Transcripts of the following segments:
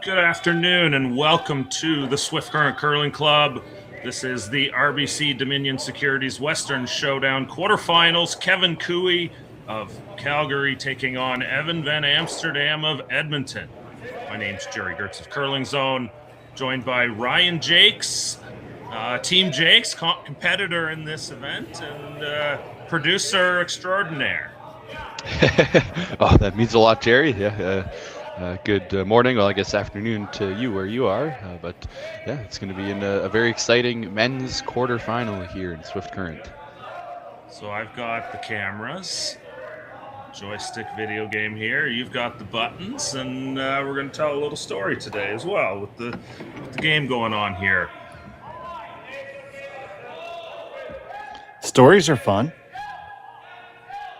Good afternoon and welcome to the Swift Current Curling Club. This is the RBC Dominion Securities Western Showdown quarterfinals. Kevin Cooey of Calgary taking on Evan Van Amsterdam of Edmonton. My name's Jerry Gertz of Curling Zone, joined by Ryan Jakes, Team Jakes, competitor in this event, and producer extraordinaire. Oh, that means a lot, Jerry. Yeah. Good morning, well, I guess afternoon to you where you are. But yeah, it's going to be in a very exciting men's quarterfinal here in Swift Current. So I've got the cameras, joystick video game here. You've got the buttons, and we're going to tell a little story today as well with the game going on here. Stories are fun.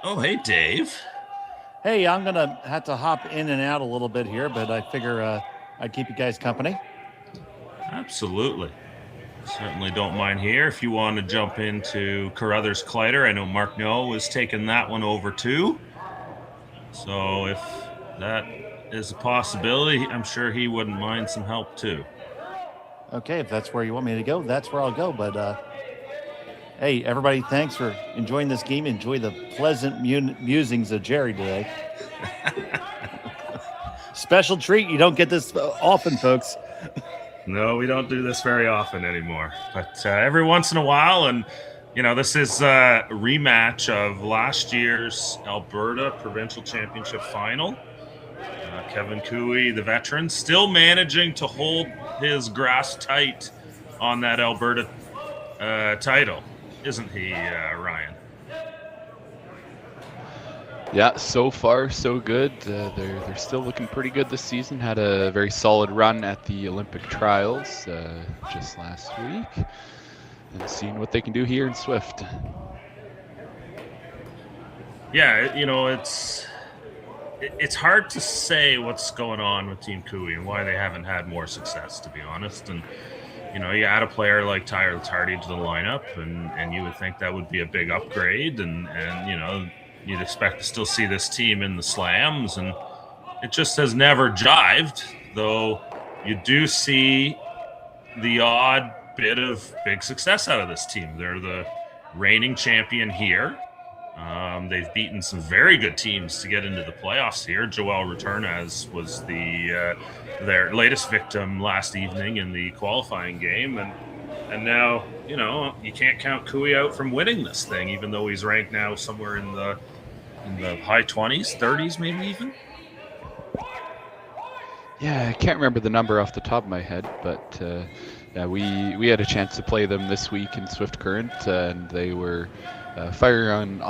Oh, hey, Dave. Hey, I'm going to have to hop in and out a little bit here, but I figure I'd keep you guys company. Absolutely. Certainly don't mind here. If you want to jump into Carruthers Collider, I know Mark No was taking that one over too. So if that is a possibility, I'm sure he wouldn't mind some help too. Okay, if that's where you want me to go, that's where I'll go. But hey, everybody, thanks for enjoying this game. Enjoy the pleasant musings of Jerry today. Special treat. You don't get this often, folks. No, we don't do this very often anymore. But every once in a while, and, you know, this is a rematch of last year's Alberta Provincial Championship final. Kevin Cooey, the veteran, still managing to hold his grass tight on that Alberta title. Isn't he, Ryan? Yeah, so far so good. They're still looking pretty good this season. Had a very solid run at the Olympic trials just last week, and seeing what they can do here in Swift. Yeah, you know, it's hard to say what's going on with Team Cooey and why they haven't had more success, to be honest. And you know, you add a player like Tyler Tardy to the lineup, and you would think that would be a big upgrade, and you know, you'd expect to still see this team in the slams, and it just has never jived, though you do see the odd bit of big success out of this team. They're the reigning champion here. They've beaten some very good teams to get into the playoffs here. Joel Returnaz was their latest victim last evening in the qualifying game, and now, you know, you can't count Cooey out from winning this thing, even though he's ranked now somewhere in the high 20s, 30s, maybe even. Yeah, I can't remember the number off the top of my head, but yeah, we had a chance to play them this week in Swift Current, and they were firing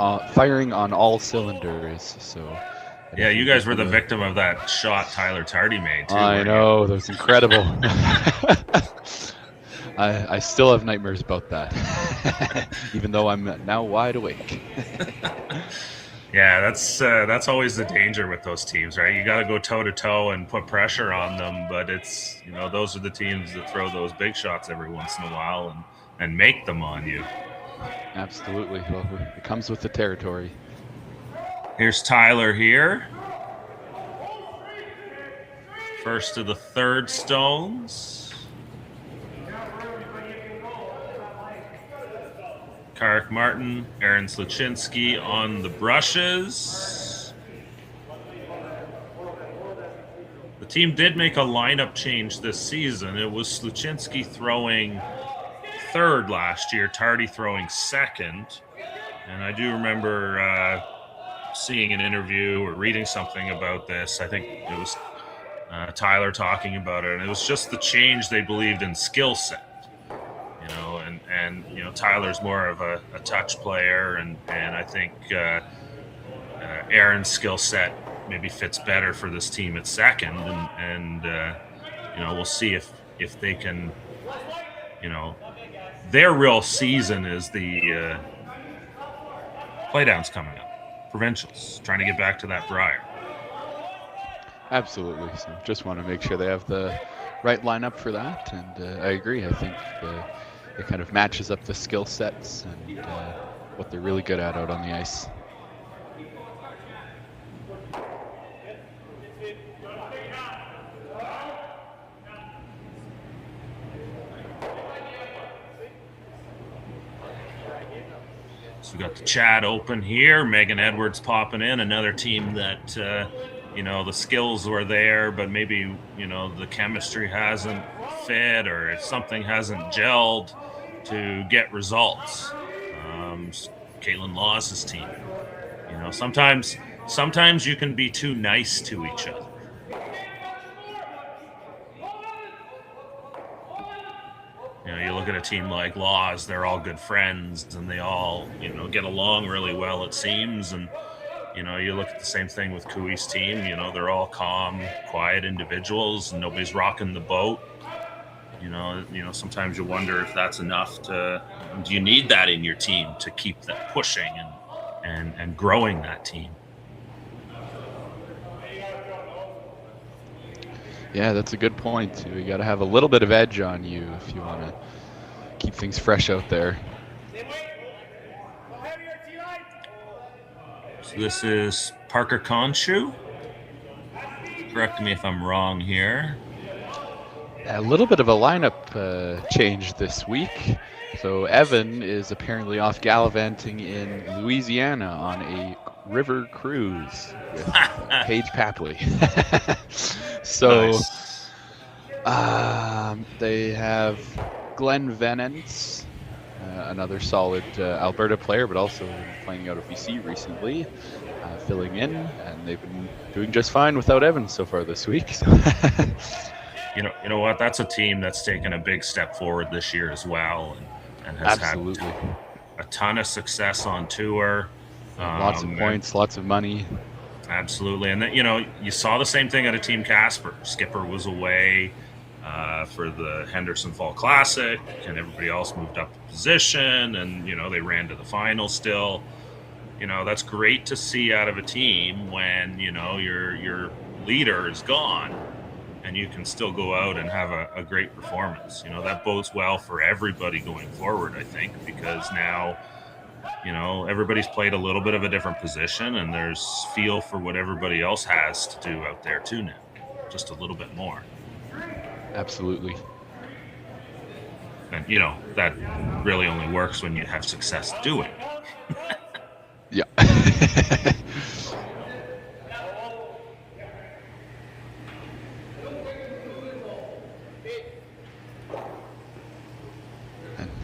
on all cylinders. So yeah, you guys were the victim of that shot Tyler Tardy made too. I know, that was incredible. I still have nightmares about that, even though I'm now wide awake. Yeah, that's always the danger with those teams, right? You got to go toe to toe and put pressure on them, but it's, you know, those are the teams that throw those big shots every once in a while and make them on you. Absolutely. Well, it comes with the territory. Here's Tyler here. First of the third stones. Karek Martin, Aaron Sluchinski on the brushes. The team did make a lineup change this season. It was Sluchinski throwing third last year, Tardy throwing second. And I do remember seeing an interview or reading something about this. I think it was Tyler talking about it, and it was just the change they believed in skill set. You know, and you know, Tyler's more of a touch player, and I think Aaron's skill set maybe fits better for this team at second, and you know, we'll see if they can, you know, their real season is the playdowns coming up, provincials, trying to get back to that Briar. Absolutely. So just want to make sure they have the right lineup for that, and I agree. I think it kind of matches up the skill sets and what they're really good at out on the ice. So we got the chat open here. Megan Edwards popping in, another team that, the skills were there, but maybe, the chemistry hasn't fit or if something hasn't gelled to get results. Caitlin Laws's team. Sometimes you can be too nice to each other. You look at a team like Laws, they're all good friends and they all, get along really well, it seems. And, you look at the same thing with Cooey's team, they're all calm, quiet individuals and nobody's rocking the boat. Sometimes you wonder if that's enough do you need that in your team to keep that pushing and growing that team? Yeah, that's a good point. You got to have a little bit of edge on you if you want to keep things fresh out there. So this is Parker Conshoe. Correct me if I'm wrong here. A little bit of a lineup change this week. So Evan is apparently off gallivanting in Louisiana on a river cruise with Paige Papley. So nice. They have Glenn Venance, another solid Alberta player, but also playing out of BC recently, filling in, and they've been doing just fine without Evan so far this week. So you know what? That's a team that's taken a big step forward this year as well, and has absolutely had a ton of success on tour. Lots of points, lots of money. Absolutely. And then, you saw the same thing at a Team Casper. Skipper was away for the Henderson Fall Classic, and everybody else moved up the position, and, they ran to the final still. That's great to see out of a team when, your leader is gone and you can still go out and have a great performance. That bodes well for everybody going forward, I think, because now, everybody's played a little bit of a different position and there's feel for what everybody else has to do out there too now, just a little bit more. Absolutely. And, that really only works when you have success doing it. Yeah.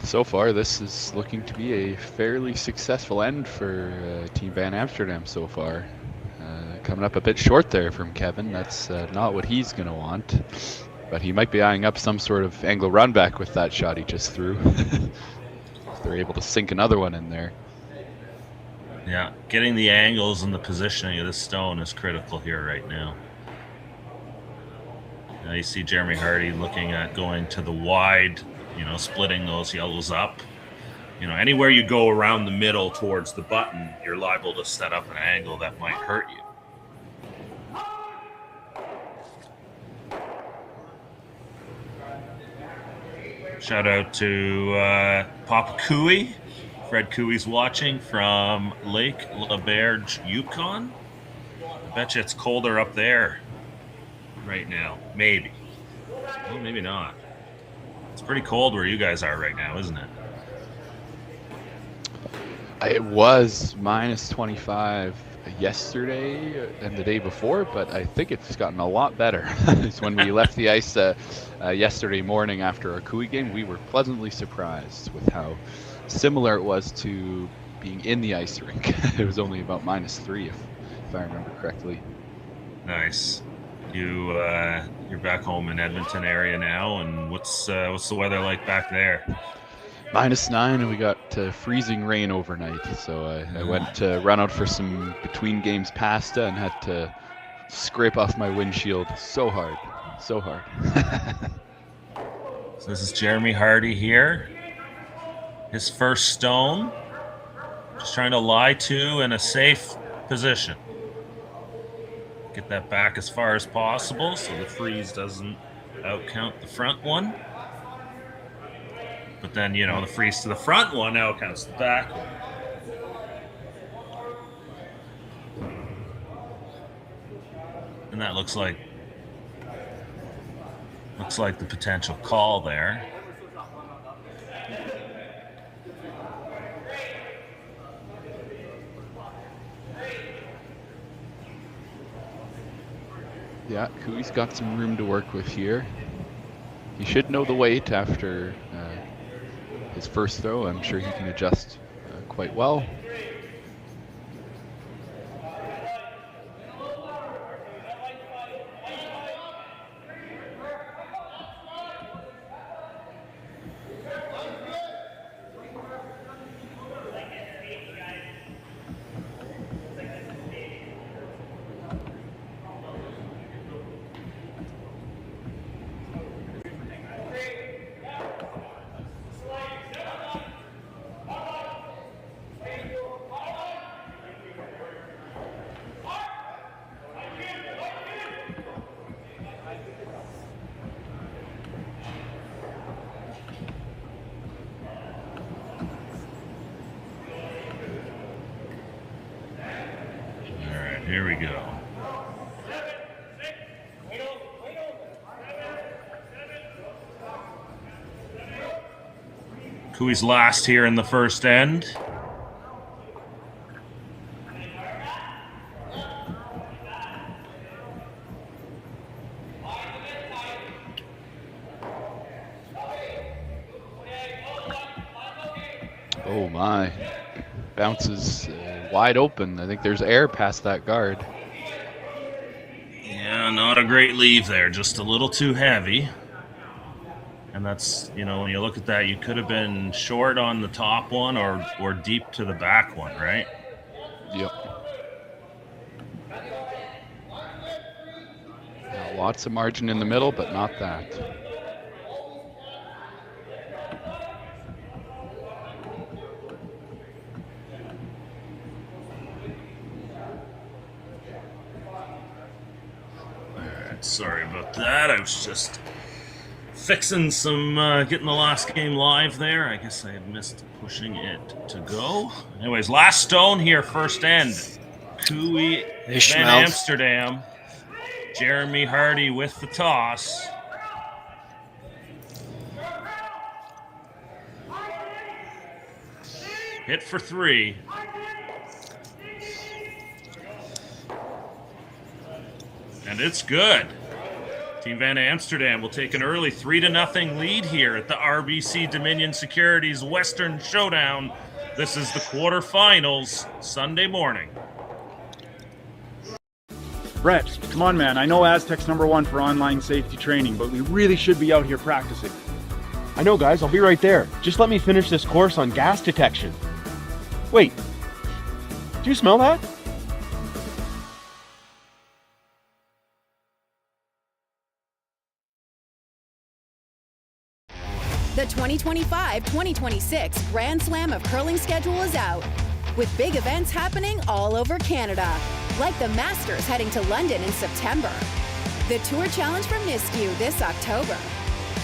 So far, this is looking to be a fairly successful end for Team Van Amsterdam so far. Coming up a bit short there from Kevin. That's not what he's going to want. But he might be eyeing up some sort of angle run back with that shot he just threw. If they're able to sink another one in there. Yeah, getting the angles and the positioning of this stone is critical here right now. Now you see Jeremy Hardy looking at going to the wide, splitting those yellows up. Anywhere you go around the middle towards the button, you're liable to set up an angle that might hurt you. Shout out to Papa Cooey. Fred Cooey's watching from Lake LaBerge, Yukon. I bet you it's colder up there right now. Maybe. Well, maybe not. It's pretty cold where you guys are right now, isn't it? It was minus 25 yesterday and the day before, but I think it's gotten a lot better. It's when we left the ice yesterday morning after our Cooey game, we were pleasantly surprised with how similar it was to being in the ice rink. It was only about -3 if I remember correctly. Nice. You're back home in Edmonton area now, and what's the weather like back there? -9, and we got freezing rain overnight. So I went to run out for some between games pasta and had to scrape off my windshield so hard. So this is Jeremy Hardy here. His first stone. Just trying to lie to in a safe position. Get that back as far as possible so the freeze doesn't outcount the front one. But then, the freeze to the front one outcounts the back one. And that looks like the potential call there. Yeah, Cooey's got some room to work with here. He should know the weight after his first throw. I'm sure he can adjust quite well. Here we go. Cooey's last here in the first end. Oh my. Bounces wide open. I think there's air past that guard. Yeah, not a great leave there. Just a little too heavy. And that's, you know, when you look at that, you could have been short on the top one or deep to the back one, right? Yep. Lots of margin in the middle, but not that. Sorry about that. I was just fixing some, getting the last game live there. I guess I had missed pushing it to go. Anyways, last stone here, first end. Cooey, Van Amsterdam. Jeremy Hardy with the toss. Hit for 3. And it's good. Team Van Amsterdam will take an early 3-0 lead here at the RBC Dominion Securities Western Showdown. This is the quarterfinals Sunday morning. Brett, come on, man. I know Aztec's #1 for online safety training, but we really should be out here practicing. I know, guys. I'll be right there. Just let me finish this course on gas detection. Wait. Do you smell that? The 2025-2026 Grand Slam of Curling schedule is out, with big events happening all over Canada, like the Masters heading to London in September, the Tour Challenge from Nisku this October,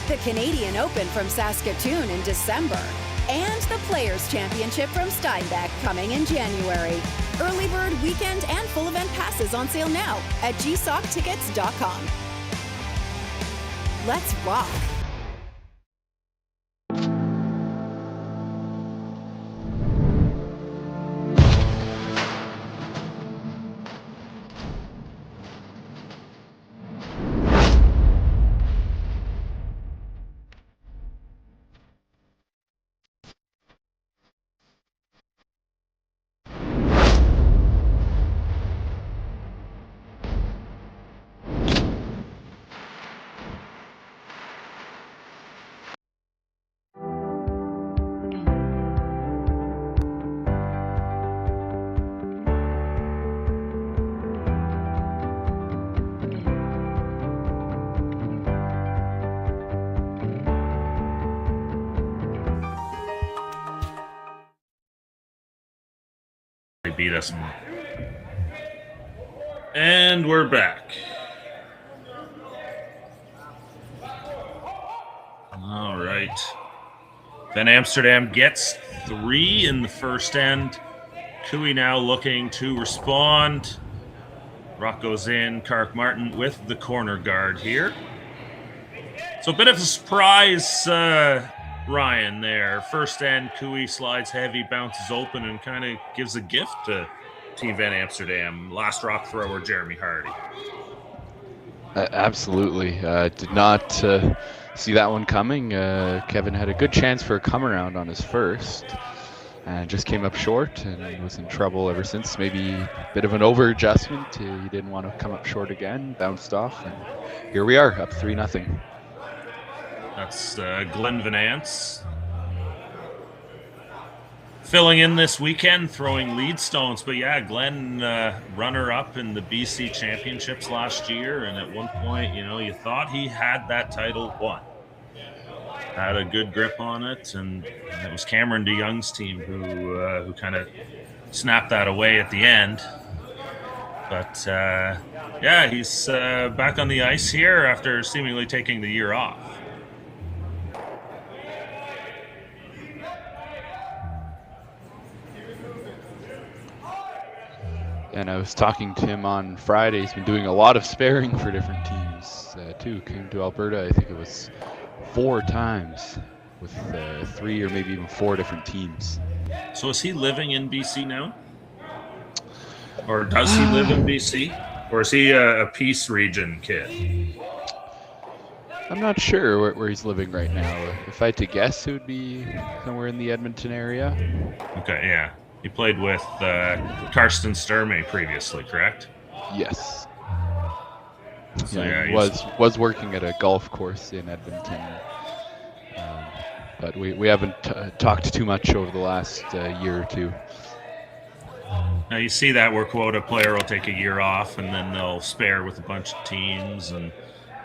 the Canadian Open from Saskatchewan in December, and the Players' Championship from Steinbeck coming in January. Early bird weekend and full event passes on sale now at gsocktickets.com. Let's rock! They beat us. And we're back. All right. Van Amsterdam gets 3 in the first end. Cooey now looking to respond. Rock goes in. Kark Martin with the corner guard here. So a bit of a surprise, Ryan, there. First end, Cooey slides heavy, bounces open, and kind of gives a gift to Team Van Amsterdam. Last rock thrower, Jeremy Hardy. Absolutely. Did not see that one coming. Kevin had a good chance for a come around on his first. And just came up short and was in trouble ever since. Maybe a bit of an over adjustment. He didn't want to come up short again. Bounced off. And here we are, up 3-0. That's Glenn Venance filling in this weekend, throwing lead stones. But yeah, Glenn, runner-up in the BC Championships last year, and at one point, you thought he had that title won. Had a good grip on it, and it was Cameron DeYoung's team who kind of snapped that away at the end. But yeah, he's back on the ice here after seemingly taking the year off. And I was talking to him on Friday. He's been doing a lot of sparing for different teams too. Came to Alberta, I think it was 4 times with 3 or maybe even 4 different teams. So is he living in BC now? Or does he live in BC? Or is he a Peace region kid? I'm not sure where he's living right now. If I had to guess, it would be somewhere in the Edmonton area. Okay, yeah. He played with Karsten Sturmey previously, correct? Yes. So, yeah, he he's- was working at a golf course in Edmonton. But we haven't talked too much over the last year or two. Now you see that where quota player will take a year off and then they'll spare with a bunch of teams, and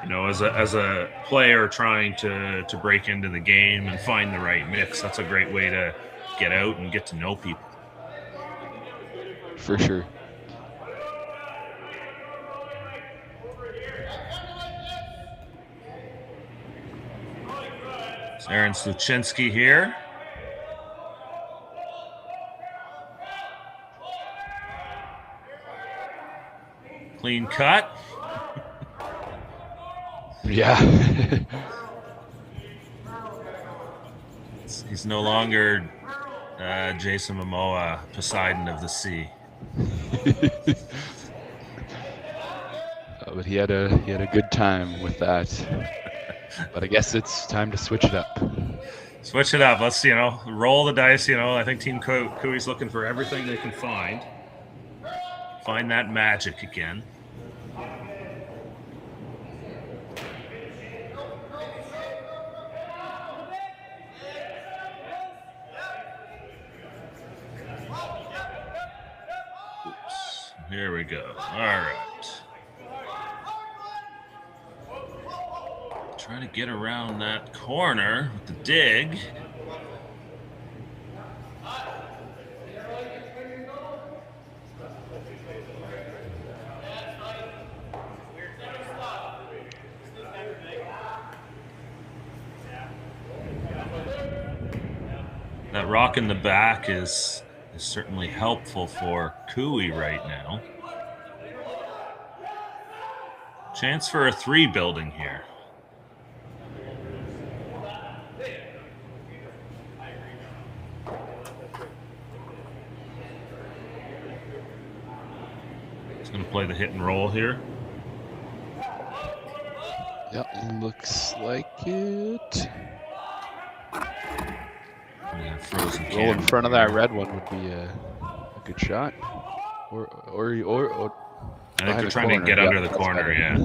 as a player trying to break into the game and find the right mix, that's a great way to get out and get to know people. For sure. It's Aaron Sluchinski here. Clean cut. Yeah. He's no longer Jason Momoa, Poseidon of the Sea. But he had a good time with that. But I guess it's time to switch it up. Switch it up. Let's roll the dice. I think Team Cooey's looking for everything they can find. Find that magic again. Oops. Here we go. All right. Trying to get around that corner with the dig. That rock in the back is certainly helpful for Cooey right now. Chance for a 3 building here. Going to play the hit and roll here. Yep, looks like it. Yeah, frozen Roll in front of that red one would be a good shot. Or I think they're trying to get under the corner, yeah.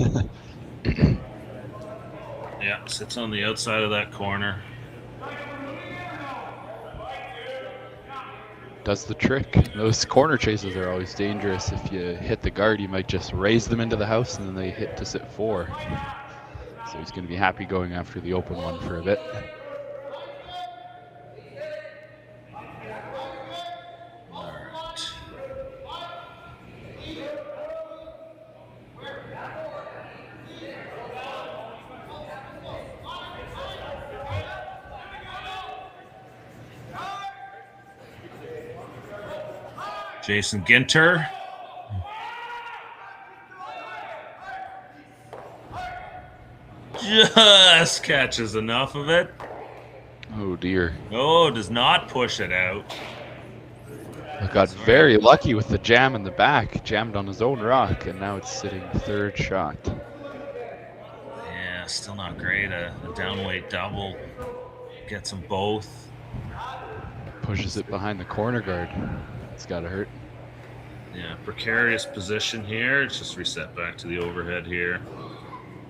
Yeah, sits on the outside of that corner. Does the trick. Those corner chases are always dangerous. If you hit the guard, you might just raise them into the house and then they hit to sit 4. So he's going to be happy going after the open one for a bit. All right. Jason Ginter. Just catches enough of it. Oh dear. Oh, does not push it out. I got very lucky with the jam in the back. Jammed on his own rock, and now it's sitting 3rd shot. still not great. A downweight double gets them both. Pushes it behind the corner guard. It's got to hurt. Yeah, precarious position here. It's just reset back to the overhead here.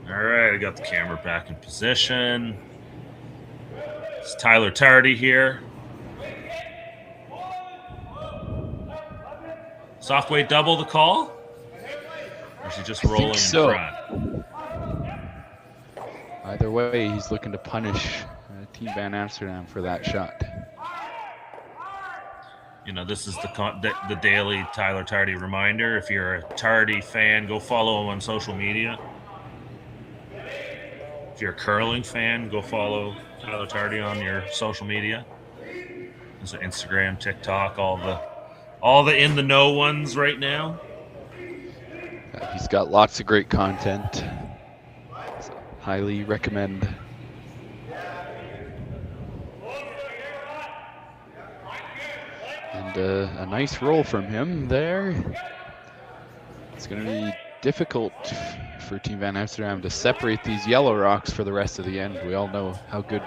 All right, I got the camera back in position. It's Tyler Tardy here. Soft weight double the call? Or is he just rolling in front? Either way, he's looking to punish Team Van Amsterdam for that shot. You know, this is the daily Tyler Tardy reminder. If you're a Tardy fan, go follow him on social media. If you're a curling fan, go follow Tyler Tardy on your social media. There's Instagram, TikTok, all the in the know ones right now. He's got lots of great content. So highly recommend. And a nice roll from him there. It's going to be difficult for Team Van Amsterdam to separate these yellow rocks for the rest of the end. We all know how good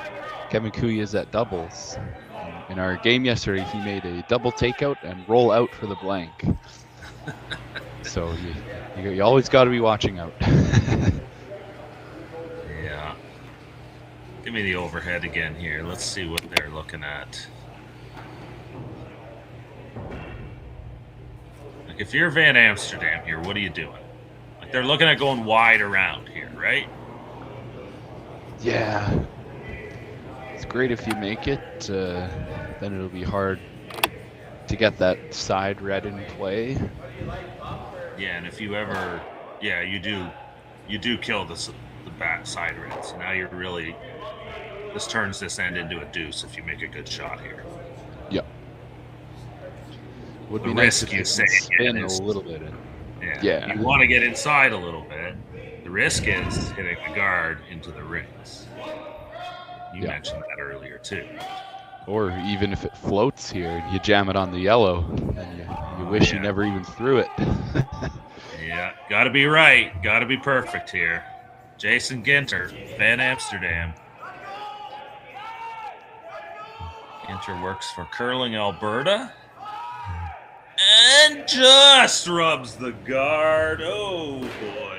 Kevin Cooey is at doubles. In our game yesterday, he made a double takeout and roll out for the blank. So you always got to be watching out. Yeah. Give me the overhead again here. Let's see what they're looking at. Like if you're Van Amsterdam here, what are you doing? Like they're looking at going wide around here, right? Yeah. It's great if you make it. Then it'll be hard to get that side red in play. Yeah, and if you ever, you do kill the back side red. So now this turns this end into a deuce if you make a good shot here. Yep. Would The be nice risk if you it say spin is, a little bit. Yeah. You want to get inside a little bit. The risk is hitting the guard into the rings. You mentioned that earlier too. Or even if it floats here, you jam it on the yellow, and you wish you never even threw it. Yeah, got to be right. Got to be perfect here. Jason Ginter, Van Amsterdam. Ginter works for Curling Alberta. And just rubs the guard. Oh, boy.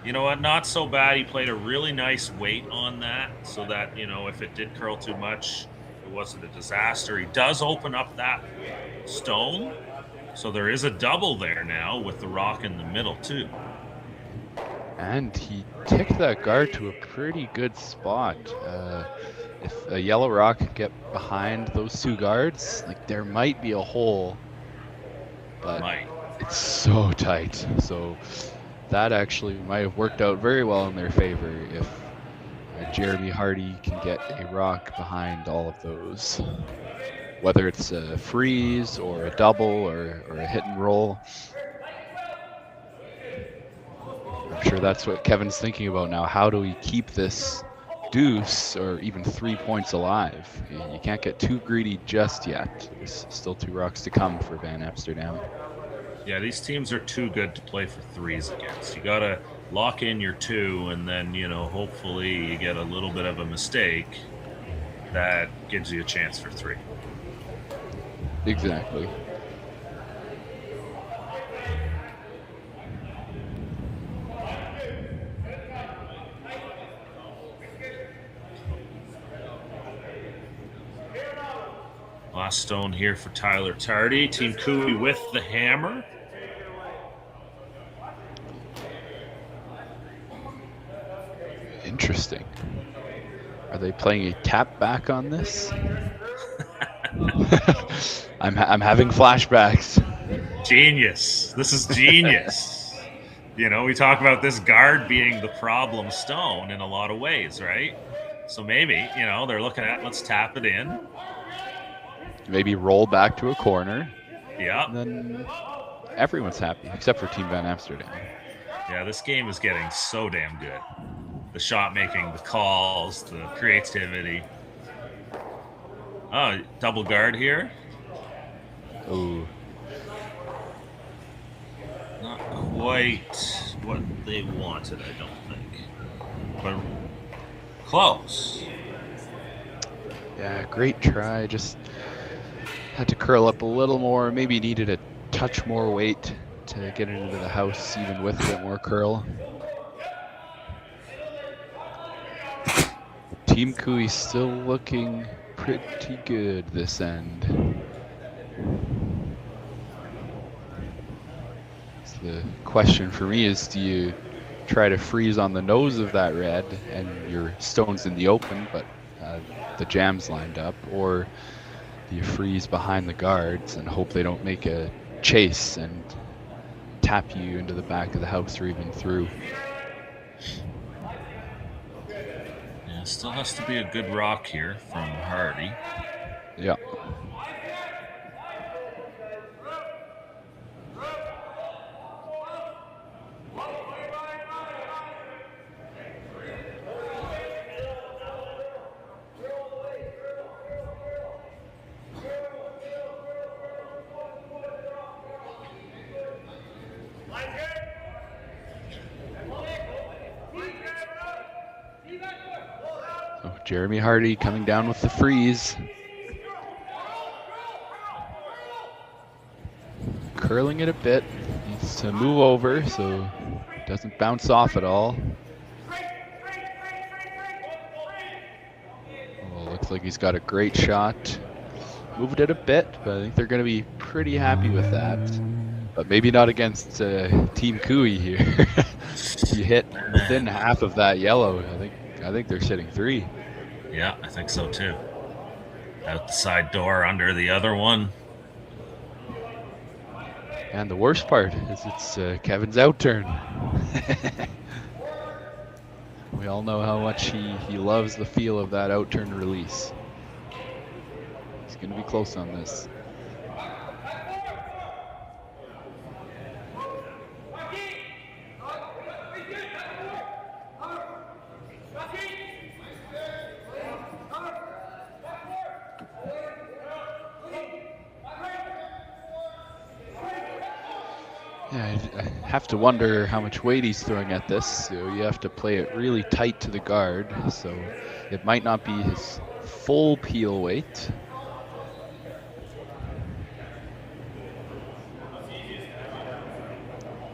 You know what? Not so bad. He played a really nice weight on that so that, if it did curl too much, it wasn't a disaster. He does open up that stone. So there is a double there now with the rock in the middle, too. And he ticked that guard to a pretty good spot. If a yellow rock could get behind those two guards, there might be a hole. But it's so tight. So that actually might have worked out very well in their favor if Jeremy Hardy can get a rock behind all of those. Whether it's a freeze or a double or a hit and roll. I'm sure that's what Kevin's thinking about now. How do we keep this deuce or even 3 points alive? You can't get too greedy just yet. There's still 2 rocks to come for Van Amsterdam. Yeah, these teams are too good to play for threes against. You got to lock in your 2 and then, hopefully you get a little bit of a mistake that gives you a chance for 3. Exactly. Last stone here for Tyler Tardy. Team Cooey with the hammer. Interesting. Are they playing a tap back on this? I'm having flashbacks. Genius. This is genius. We talk about this guard being the problem stone in a lot of ways, right? So maybe, they're looking at, let's tap it in. Maybe roll back to a corner. Yeah. And then everyone's happy, except for Team Van Amsterdam. Yeah, this game is getting so damn good. The shot making, the calls, the creativity. Oh, double guard here. Ooh. Not quite what they wanted, I don't think. but close. Yeah, great try. Just had to curl up a little more. Maybe needed a touch more weight to get it into the house, even with a bit more curl. Team Kui still looking pretty good this end. So the question for me is, do you try to freeze on the nose of that red and your stone's in the open, but the jam's lined up, or do you freeze behind the guards and hope they don't make a chase and tap you into the back of the house or even through? Yeah, still has to be a good rock here from Hardy. Yeah. So Jeremy Hardy coming down with the freeze. Curling it a bit. Needs to move over so it doesn't bounce off at all. Oh, looks like he's got a great shot. Moved it a bit, but I think they're going to be pretty happy with that. But maybe not against Team Kui here. You hit within half of that yellow. I think they're sitting 3. Yeah, I think so too. Out the side door, under the other one. And the worst part is it's Kevin's out turn. We all know how much he loves the feel of that out turn release. He's going to be close on this. Yeah, I have to wonder how much weight he's throwing at this. So you have to play it really tight to the guard. So it might not be his full peel weight.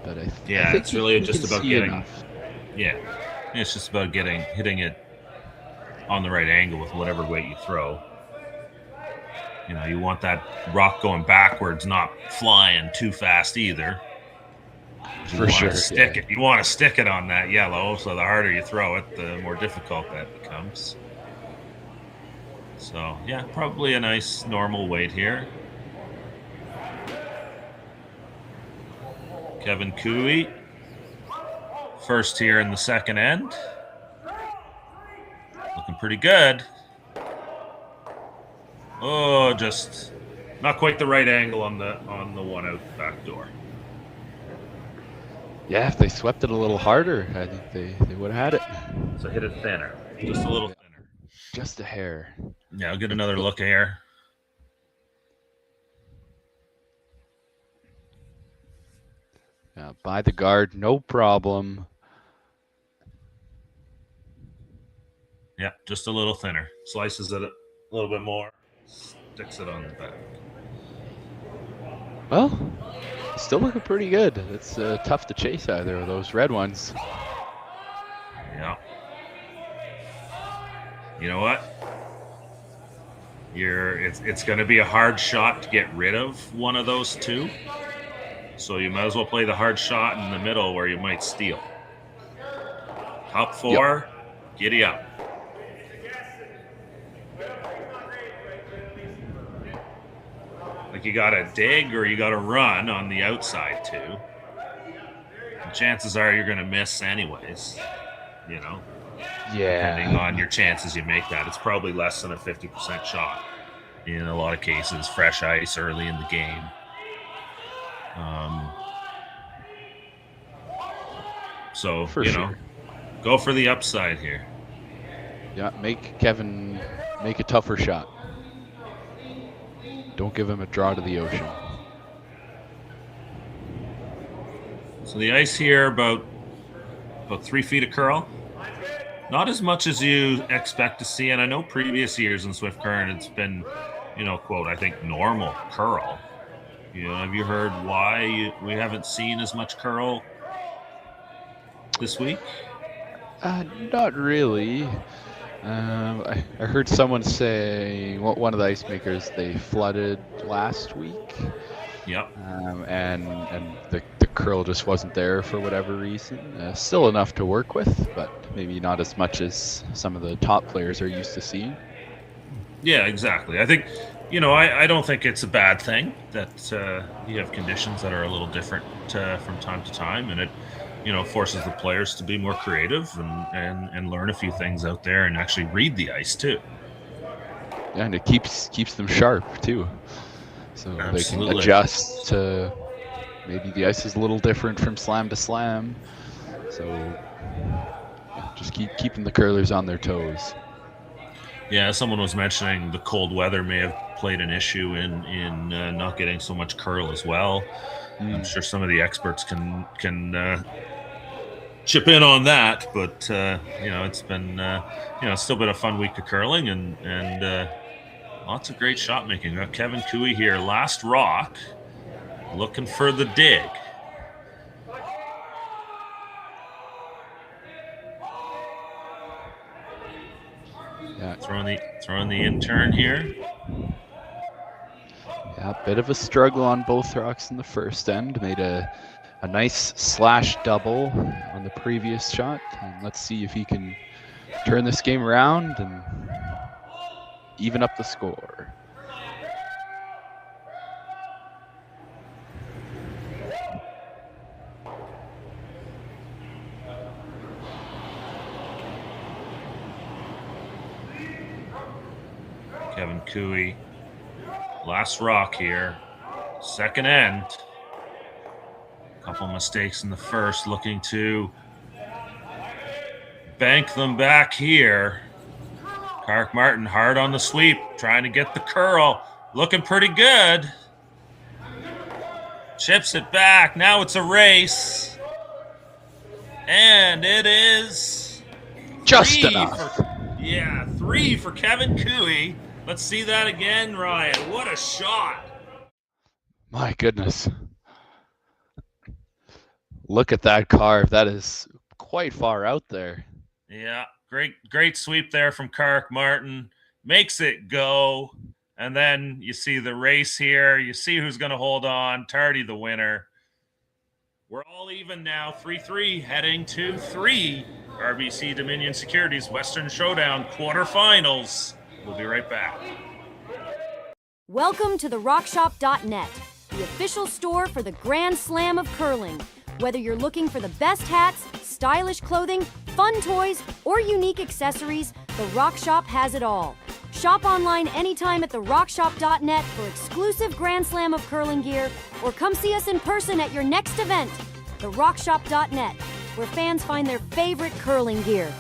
But I think it's really he just can about see getting. enough. Yeah, it's just about hitting it on the right angle with whatever weight you throw. You know, you want that rock going backwards, not flying too fast either. For sure. Stick it. You want to stick it on that yellow, so the harder you throw it, the more difficult that becomes. So, yeah, probably a nice normal weight here. Kevin Kui, first here in the second end. Looking pretty good. Oh, just not quite the right angle on the one out the back door. Yeah, if they swept it a little harder, I think they would have had it. So hit it thinner, just a little thinner. Just a hair. Yeah, I'll get another look here. By the guard, no problem. Yeah, just a little thinner. Slices it a little bit more. Sticks it on the back. Well, still looking pretty good. It's tough to chase either of those red ones. Yeah. You know what? It's going to be a hard shot to get rid of one of those two. So you might as well play the hard shot in the middle where you might steal. Top 4, giddy up. Like you got to dig or you got to run on the outside too. And chances are you're going to miss anyways, you know. Yeah. Depending on your chances you make that. It's probably less than a 50% shot in a lot of cases. Fresh ice early in the game. So, for you sure. know, go for the upside here. Yeah, make Kevin make a tougher shot. Don't give him a draw to the ocean. So the ice here about 3 feet of curl. Not as much as you expect to see, and I know previous years in Swift Current it's been, quote, I think normal curl. Have you heard why we haven't seen as much curl this week? Not really. I heard someone say, one of the ice makers, they flooded last week. Yep. And the curl just wasn't there for whatever reason. Still enough to work with, but maybe not as much as some of the top players are used to seeing. Yeah, exactly. I think, I don't think it's a bad thing that you have conditions that are a little different from time to time, and it, forces the players to be more creative and learn a few things out there and actually read the ice too. Yeah, and it keeps them sharp too. So Absolutely. They can adjust to maybe the ice is a little different from slam to slam. So just keeping the curlers on their toes. Yeah, someone was mentioning the cold weather may have played an issue in not getting so much curl as well. I'm sure some of the experts can chip in on that, but it's been it's still been a fun week of curling and lots of great shot making. We got Kevin Cooey here, last rock, looking for the dig. Yeah, throwing the intern here. Yeah, a bit of a struggle on both rocks in the first end. Made a nice slash double on the previous shot. And let's see if he can turn this game around and even up the score. Kevin Cooey, last rock here, second end. Couple mistakes in the first, looking to bank them back here. Kark Martin hard on the sweep, trying to get the curl, looking pretty good. Chips it back, now it's a race. And it is just enough. Three for Kevin Cooey. Let's see that again, Ryan. What a shot. My goodness. Look at that carve. That is quite far out there. Yeah, great sweep there from Kark Martin. Makes it go. And then you see the race here. You see who's going to hold on. Tardy the winner. We're all even now, 3-3, heading to 3 RBC Dominion Securities Western Showdown quarterfinals. We'll be right back. Welcome to the RockShop.net, the official store for the Grand Slam of curling. Whether you're looking for the best hats, stylish clothing, fun toys, or unique accessories, the Rock Shop has it all. Shop online anytime at therockshop.net for exclusive Grand Slam of curling gear, or come see us in person at your next event. TheRockShop.net, where fans find their favorite curling gear.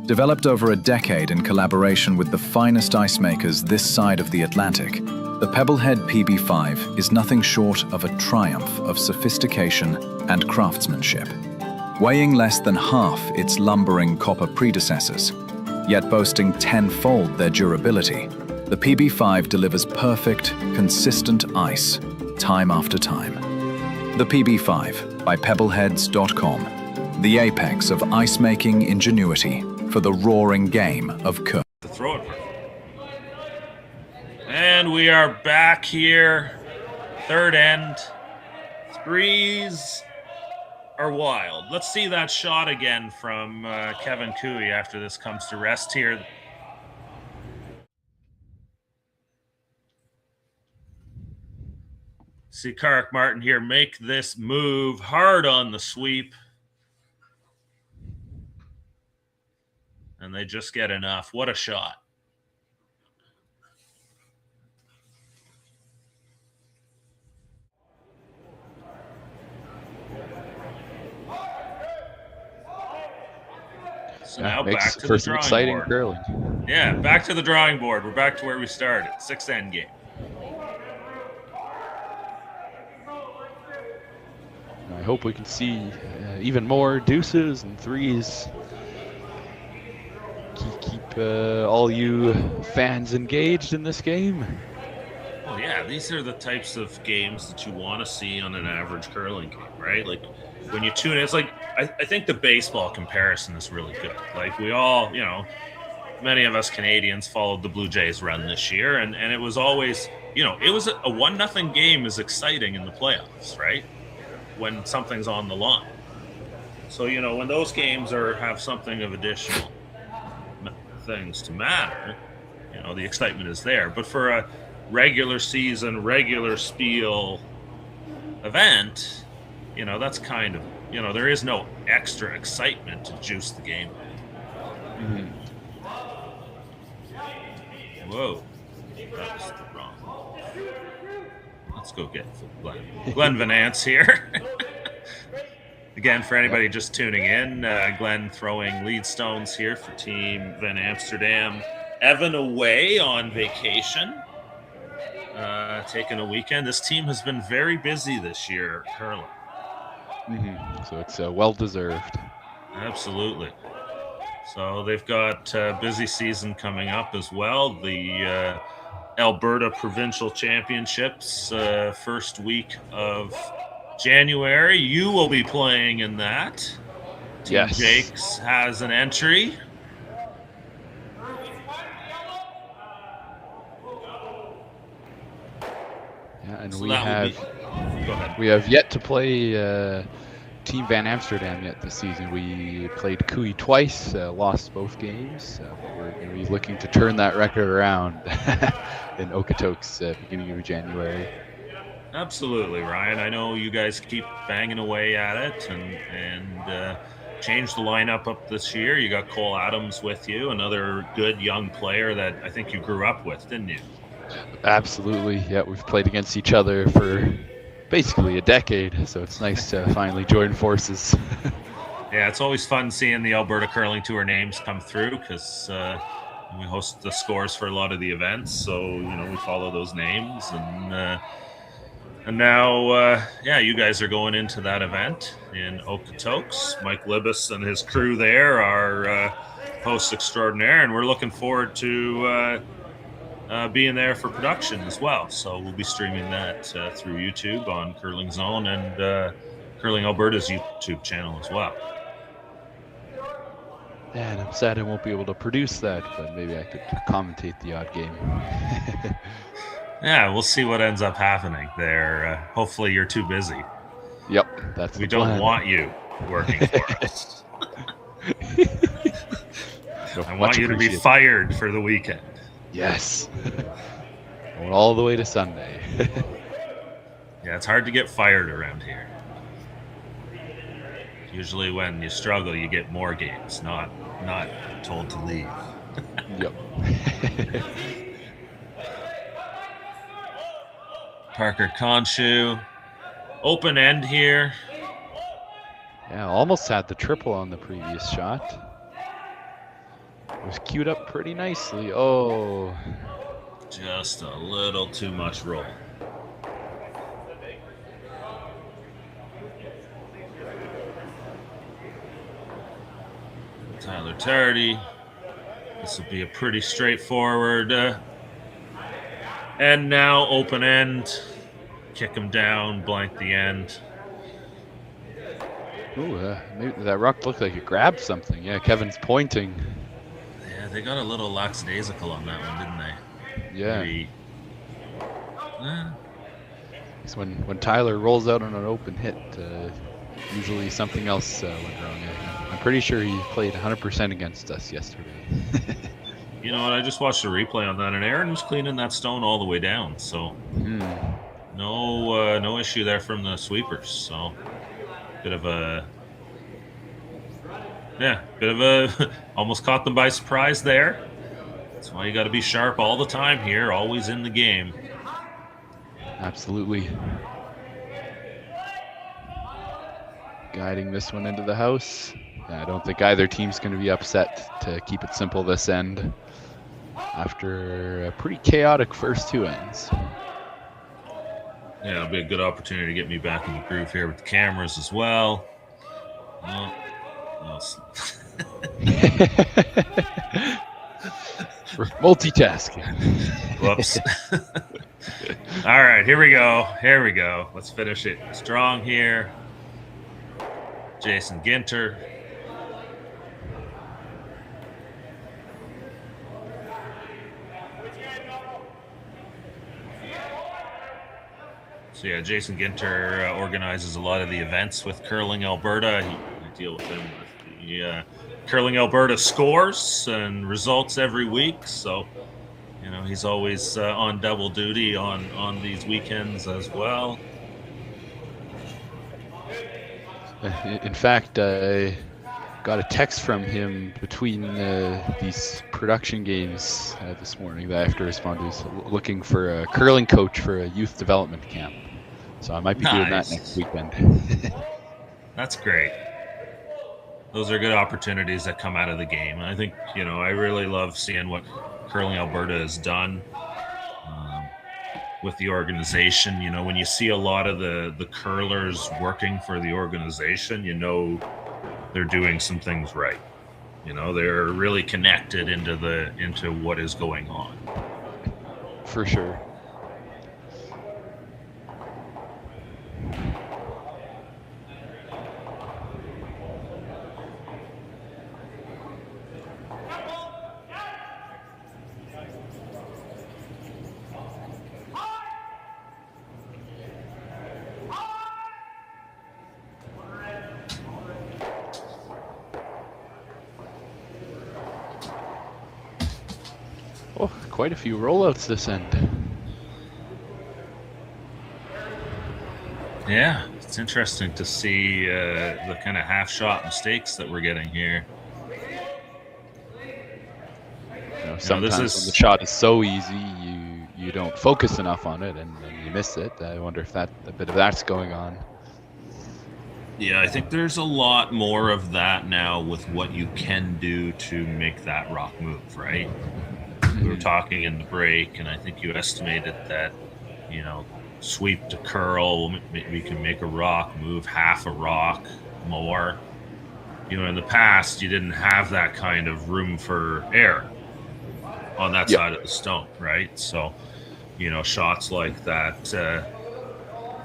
Developed over a decade in collaboration with the finest ice makers this side of the Atlantic, the Pebblehead PB5 is nothing short of a triumph of sophistication and craftsmanship. Weighing less than half its lumbering copper predecessors, yet boasting tenfold their durability, the PB5 delivers perfect, consistent ice, time after time. The PB5 by Pebbleheads.com, the apex of ice-making ingenuity for the roaring game of curling. To throw it. And we are back here. Third end. Threes. are wild. Let's see that shot again from Kevin Cooey after this comes to rest here. See Carrick Martin here make this move hard on the sweep. And they just get enough. What a shot. So now back to the drawing exciting board. curling. Yeah, back to the drawing board. We're back to where we started. 6th end game. I hope we can see even more deuces and threes. Keep all you fans engaged in this game. Well, yeah, these are the types of games that you want to see on an average curling game, right? Like when you tune in, it's like I think the baseball comparison is really good. Like we all, many of us Canadians followed the Blue Jays run this year, and it was always, it was a 1-0 game is exciting in the playoffs, right? When something's on the line. So, when those games have something of additional things to matter, the excitement is there. But for a regular season, regular spiel event, that's kind of, there is no extra excitement to juice the game. Mm-hmm. Whoa, that was the wrong. Let's go get Glenn Van Nance here. Again, for anybody just tuning in, Glenn throwing lead stones here for Team Van Amsterdam. Evan away on vacation, taking a weekend. This team has been very busy this year, curling. Mm-hmm. So it's well-deserved. Absolutely. So they've got a busy season coming up as well. The Alberta Provincial Championships, first week of January. You will be playing in that. Team Yes. Jakes has an entry. Yeah, and So we that have go ahead. we have yet to play Team Van Amsterdam yet this season. We played Cooey twice, lost both games, but we're going to be looking to turn that record around in Okotoks beginning of January. Absolutely, Ryan. I know you guys keep banging away at it and changed the lineup up this year. You got Cole Adams with you, another good young player that I think you grew up with, didn't you? Absolutely. Yeah, we've played against each other for basically a decade, so it's nice to finally join forces. Yeah, it's always fun seeing the Alberta Curling Tour names come through because we host the scores for a lot of the events, so we follow those names, and now you guys are going into that event in Okotoks. Mike Libas and his crew there are hosts extraordinaire, and we're looking forward to being there for production as well. So we'll be streaming that through YouTube on Curling Zone and Curling Alberta's YouTube channel as well. Yeah, and I'm sad I won't be able to produce that, but maybe I could commentate the odd game. Yeah, we'll see what ends up happening there. Hopefully you're too busy. Yep, that's We the don't plan. want you working for us. No, I want much you to be appreciated. fired for the weekend. Yes. Going all the way to Sunday. Yeah, it's hard to get fired around here. Usually when you struggle, you get more games, not told to leave. Yep. Parker Conshu. Open end here. Yeah, almost had the triple on the previous shot. It was queued up pretty nicely. Oh. Just a little too much roll. Tyler Tardy. This will be a pretty straightforward. And now open end. Kick him down, blank the end. Ooh, maybe that rock looked like it grabbed something. Yeah, Kevin's pointing. Yeah, they got a little lackadaisical on that one, didn't they? Yeah. Maybe, It's when Tyler rolls out on an open hit, Usually something else went wrong. I'm pretty sure he played 100% against us yesterday. You know what? I just watched a replay on that, and Aaron was cleaning that stone all the way down. So no issue there from the sweepers. So bit of a almost caught them by surprise there. That's why you got to be sharp all the time here, always in the game. Absolutely. Guiding this one into the house. I don't think either team's going to be upset to keep it simple this end after a pretty chaotic first two ends. Yeah, it'll be a good opportunity to get me back in the groove here with the cameras as well. Multitasking. Whoops. All right, here we go. Here we go. Let's finish it strong here. Jason Ginter. So yeah, Jason Ginter organizes a lot of the events with Curling Alberta. I deal with him with the Curling Alberta scores and results every week. So, you know, he's always on double duty on these weekends as well. In fact, I got a text from him between these production games this morning that I have to respond to. He's looking for a curling coach for a youth development camp. So I might be doing that next weekend. That's great. Those are good opportunities that come out of the game. And I think, you know, I really love seeing what Curling Alberta has done with the organization. You know, when you see a lot of the curlers working for the organization, you know they're doing some things right. You know, they're really connected into what is going on. For sure. Oh, quite a few rollouts this end. Yeah, it's interesting to see the kind of half-shot mistakes that we're getting here. You know, sometimes when the shot is so easy, you don't focus enough on it, and then you miss it. I wonder if a bit of that's going on. Yeah, I think there's a lot more of that now with what you can do to make that rock move, right? We were talking in the break, and I think you estimated that, you know, sweep to curl, we can make a rock move half a rock more. You know, in the past, you didn't have that kind of room for error on that side of the stone, right? So, you know, shots like that,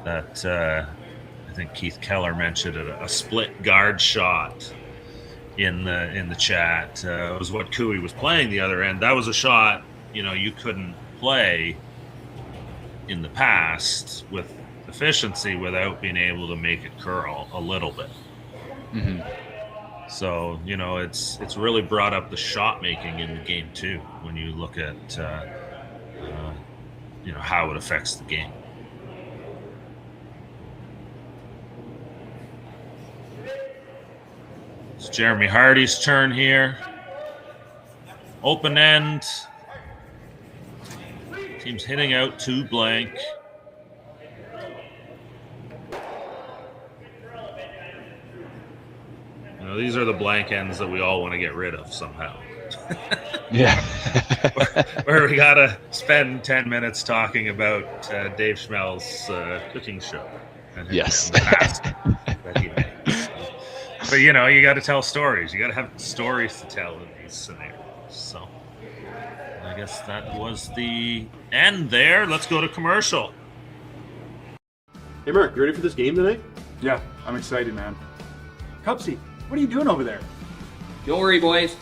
I think Keith Keller mentioned it, a split guard shot in the chat was what Cooey was playing the other end. That was a shot, you know, you couldn't play in the past with efficiency without being able to make it curl a little bit. Mm-hmm. So, you know, it's really brought up the shot making in the game too, when you look at you know, how it affects the game. It's Jeremy Hardy's turn here. Open end. Team's hitting out 2 blank. You know, these are the blank ends that we all want to get rid of somehow. Yeah. where we got to spend 10 minutes talking about Dave Schmel's cooking show. Yes. That he makes. But, you know, you got to tell stories. You got to have stories to tell in these scenarios. So I guess that was the end there. Let's go to commercial. Hey, Mark, you ready for this game tonight? Yeah, I'm excited, man. Cupsy, what are you doing over there? Don't worry, boys.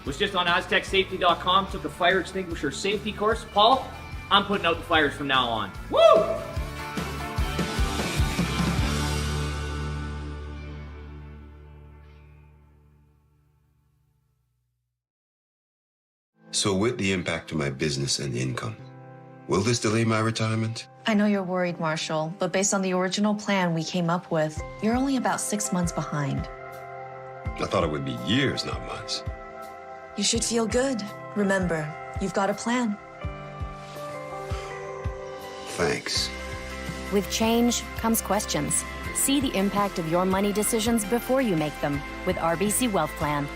Was just on AztecSafety.com, took a fire extinguisher safety course. Paul, I'm putting out the fires from now on. Woo! So with the impact to my business and income, will this delay my retirement? I know you're worried, Marshall, but based on the original plan we came up with, you're only about 6 months behind. I thought it would be years, not months. You should feel good. Remember, you've got a plan. Thanks. With change comes questions. See the impact of your money decisions before you make them with RBC Wealth Plan.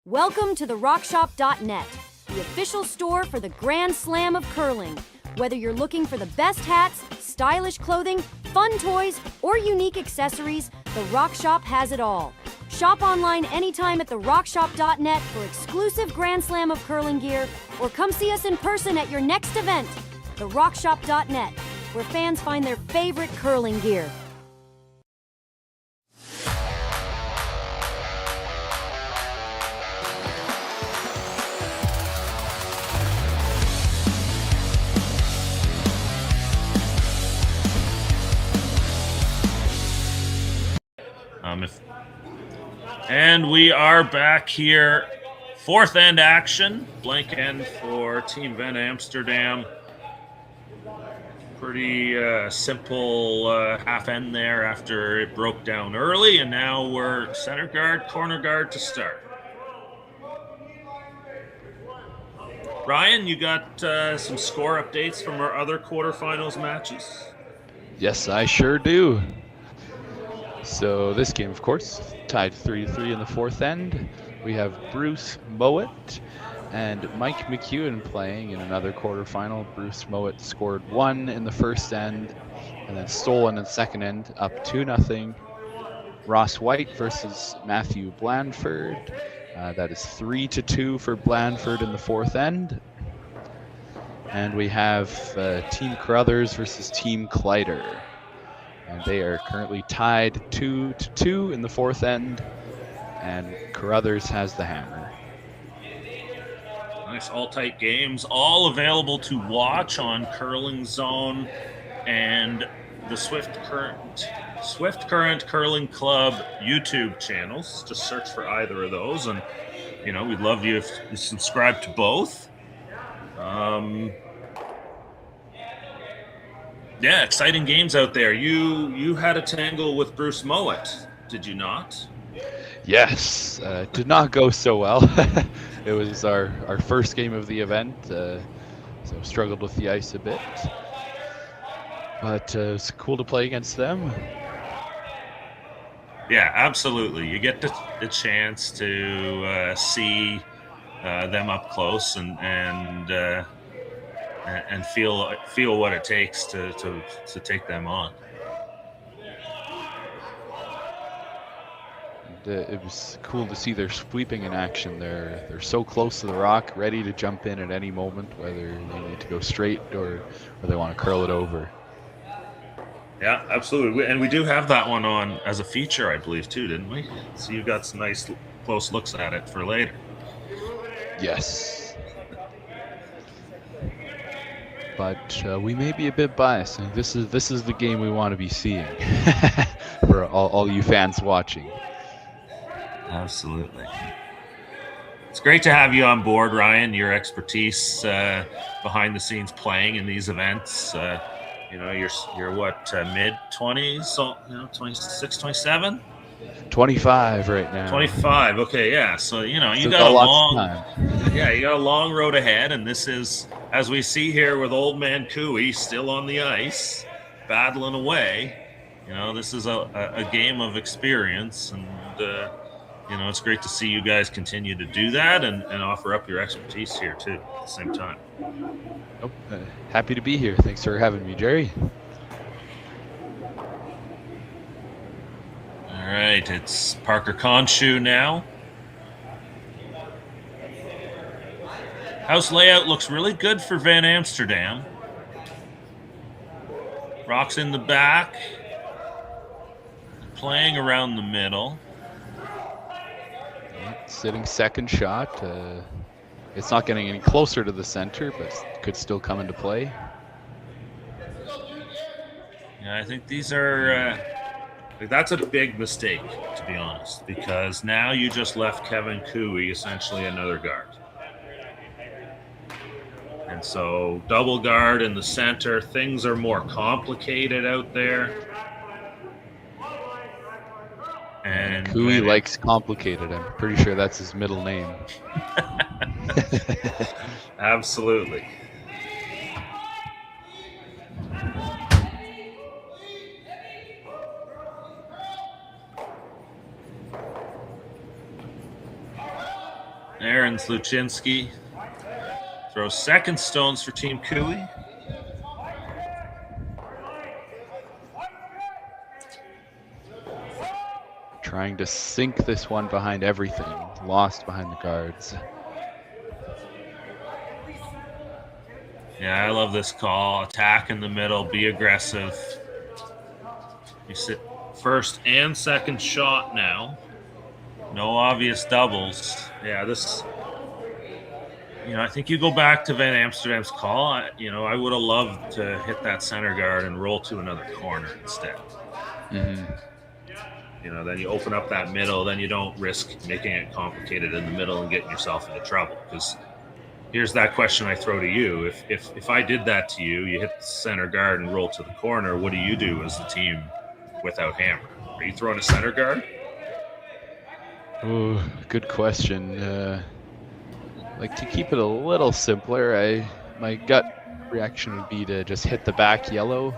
Welcome to the RockShop.net, the official store for the Grand Slam of curling. Whether you're looking for the best hats, stylish clothing, fun toys, or unique accessories, the Rock Shop has it all. Shop online anytime at therockshop.net for exclusive Grand Slam of curling gear, or come see us in person at your next event. Therockshop.net, where fans find their favorite curling gear. And we are back here. Fourth end action. Blank end for Team Van Amsterdam. Pretty simple half end there after it broke down early. And now we're center guard, corner guard to start. Ryan, you got some score updates from our other quarterfinals matches? Yes, I sure do. So this game, of course, tied 3-3 in the fourth end. We have Bruce Mowat and Mike McEwen playing in another quarterfinal. Bruce Mowat scored 1 in the first end and then stolen in the second end, up 2-0. Ross White versus Matthew Blandford. That is 3-2 for Blandford in the fourth end. And we have Team Carruthers versus Team Kleider. And they are currently tied 2-2 in the fourth end, and Carruthers has the hammer. Nice, all tight games, all available to watch on Curling Zone and the Swift Current Curling Club YouTube channels. Just search for either of those, and we'd love you if you subscribe to both. Yeah, exciting games out there. You had a tangle with Bruce Mowat, did you not? Yes, did not go so well. It was our first game of the event, so struggled with the ice a bit. But it was cool to play against them. Yeah, absolutely. You get the chance to see them up close and feel what it takes to take them on. It was cool to see their sweeping in action. They're so close to the rock, ready to jump in at any moment, whether they need to go straight or they want to curl it over. Yeah, absolutely. And we do have that one on as a feature, I believe, too, didn't we? So you got some nice close looks at it for later. Yes. But we may be a bit biased. This is the game we want to be seeing for all you fans watching. Absolutely. It's great to have you on board, Ryan. Your expertise behind the scenes playing in these events. You're what, mid-20s, so 26, 27? 25 right now. 25. Okay, yeah. So you got a long road ahead, and this is, as we see here with old man Cooey still on the ice, battling away. This is a game of experience, and it's great to see you guys continue to do that and offer up your expertise here too at the same time. Oh, happy to be here. Thanks for having me, Jerry. All right, it's Parker Conshoe now. House layout looks really good for Van Amsterdam. Rock's in the back, playing around the middle. Sitting second shot. It's not getting any closer to the center, but could still come into play. Yeah, I think these are Like, that's a big mistake, to be honest, because now you just left Kevin Cooey essentially another guard. And so double guard in the center, things are more complicated out there. And Cooey likes complicated. I'm pretty sure that's his middle name. Absolutely. Aaron Sluchinski throws second stones for Team Cooey. Trying to sink this one behind everything. Lost behind the guards. Yeah, I love this call. Attack in the middle, be aggressive. You sit first and second shot now. No obvious doubles. Yeah, this, I think you go back to Van Amsterdam's call. I would have loved to hit that center guard and roll to another corner instead. Mm-hmm. Then you open up that middle, then you don't risk making it complicated in the middle and getting yourself into trouble. Because here's that question I throw to you. If I did that to you, you hit the center guard and roll to the corner, what do you do as the team without Hammer? Are you throwing a center guard? Oh, good question. Like, to keep it a little simpler, my gut reaction would be to just hit the back yellow.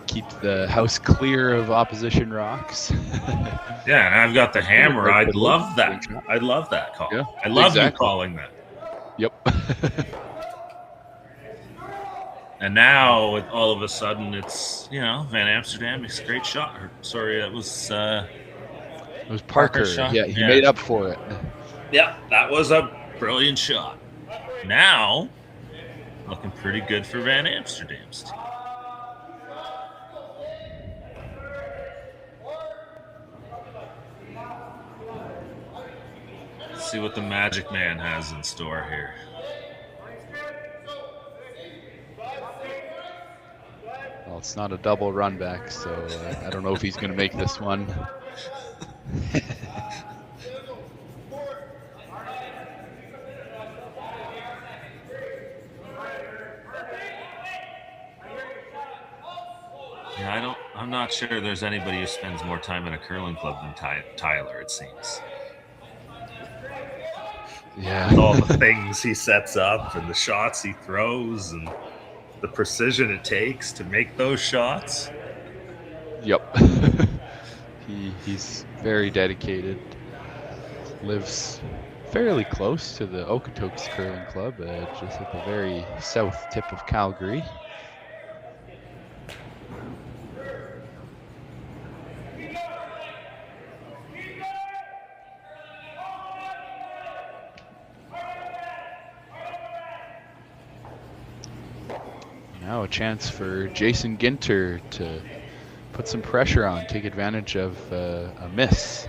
Keep the house clear of opposition rocks. Yeah, and I've got the hammer. I'd love that. I'd love that call. Yeah, I love exactly. you calling that. Yep. And now, all of a sudden, it's, Van Amsterdam makes a great shot. Sorry, that was... it was Parker. Shot. Yeah, he made up for it. Yeah, that was a brilliant shot. Now, looking pretty good for Van Amsterdam's team. Let's see what the Magic Man has in store here. Well, it's not a double run back, so I don't know if he's going to make this one. Yeah, I'm not sure there's anybody who spends more time in a curling club than Tyler, it seems. Yeah. With all the things he sets up and the shots he throws and the precision it takes to make those shots. Yep. He's very dedicated. Lives fairly close to the Okotoks Curling Club, just at the very south tip of Calgary. Now a chance for Jason Ginter to put some pressure on, take advantage of a miss.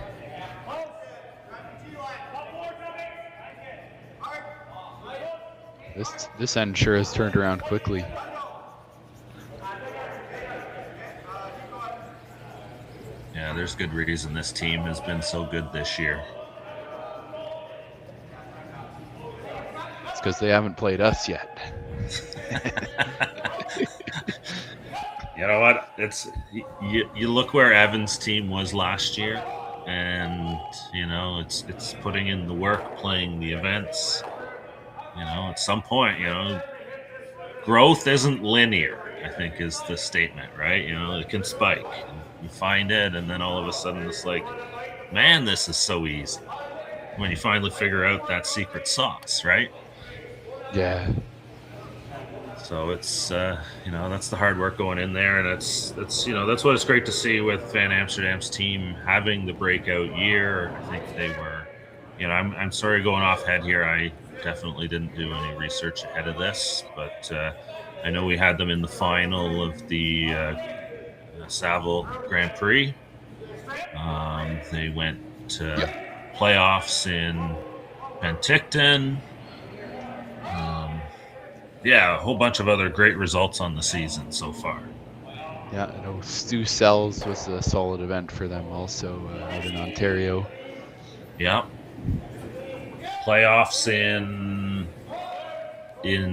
This end sure has turned around quickly. Yeah, there's good reason this team has been so good this year. It's because they haven't played us yet. You know what? It's you look where Evan's team was last year, and it's putting in the work, playing the events. At some point, growth isn't linear, I think is the statement, right? It can spike. You find it, and then all of a sudden it's like, man, this is so easy. When you finally figure out that secret sauce, right? Yeah. So it's that's the hard work going in there, and that's what it's great to see with Van Amsterdam's team having the breakout year. I think they were, I'm sorry going off head here. I definitely didn't do any research ahead of this, but I know we had them in the final of the Saville Grand Prix. They went to playoffs in Penticton. A whole bunch of other great results on the season so far. Yeah, I know Stu Sells was a solid event for them also out in Ontario. Yeah. Playoffs in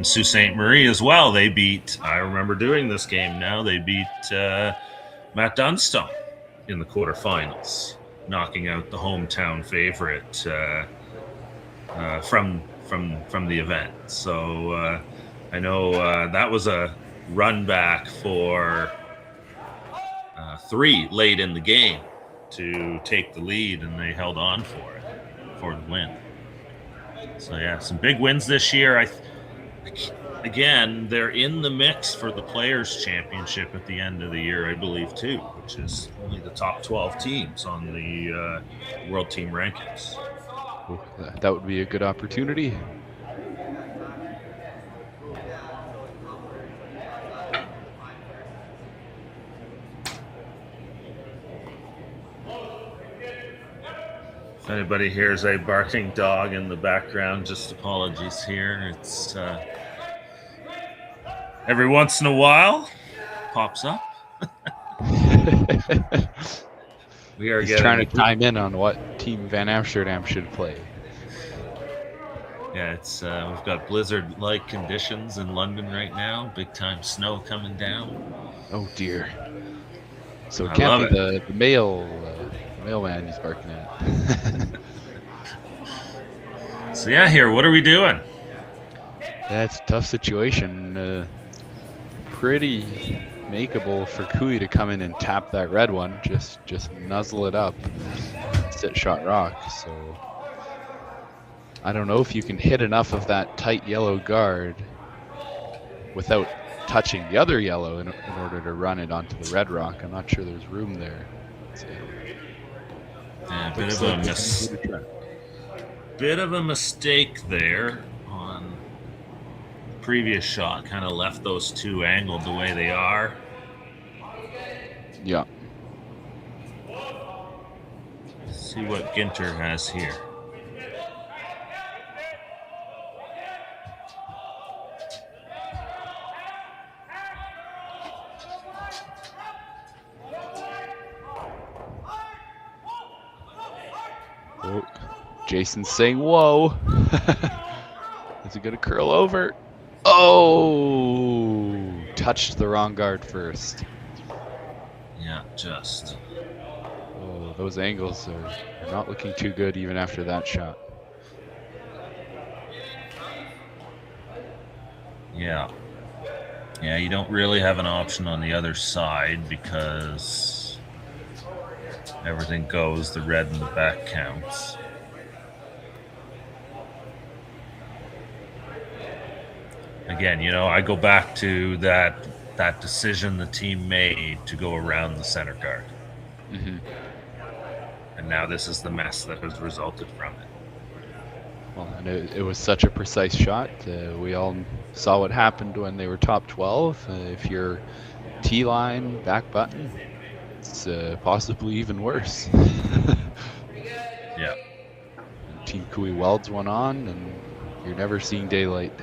Sault Ste. Marie as well. They beat, I remember doing this game now, they beat Matt Dunstone in the quarterfinals, knocking out the hometown favorite from the event. So I know that was a run back for 3 late in the game to take the lead, and they held on for the win. So yeah, some big wins this year. Again, they're in the mix for the Players' Championship at the end of the year, I believe, too, which is only the top 12 teams on the World Team Rankings. Ooh, that would be a good opportunity. If anybody hears a barking dog in the background, just apologies here. It's every once in a while pops up. He's trying to time in on what team Van Amsterdam should play. Yeah, it's we've got blizzard-like conditions in London right now. Big time snow coming down. Oh dear. So I it can't love be the mailman he's barking at. So yeah, here, what are we doing? That's a tough situation. Pretty makeable for Kui to come in and tap that red one, just nuzzle it up, sit shot rock. So I don't know if you can hit enough of that tight yellow guard without touching the other yellow in order to run it onto the red rock. I'm not sure there's room there. Yeah, bit of a mistake there on the previous shot. Kind of left those two angled the way they are. Yeah. Let's see what Ginter has here. Oh, Jason's saying, whoa. Is it going to curl over? Oh, touched the wrong guard first. Yeah, just. Oh, those angles are not looking too good even after that shot. Yeah. Yeah, you don't really have an option on the other side because everything goes. The red in the back counts. Again, you know, I go back to that decision the team made to go around the center guard. Mm-hmm. And now this is the mess that has resulted from it. Well, and it was such a precise shot. We all saw what happened when they were top 12. If you're T-line, back button, it's possibly even worse. Yeah. And Team Kui welds one on, and you're never seeing daylight.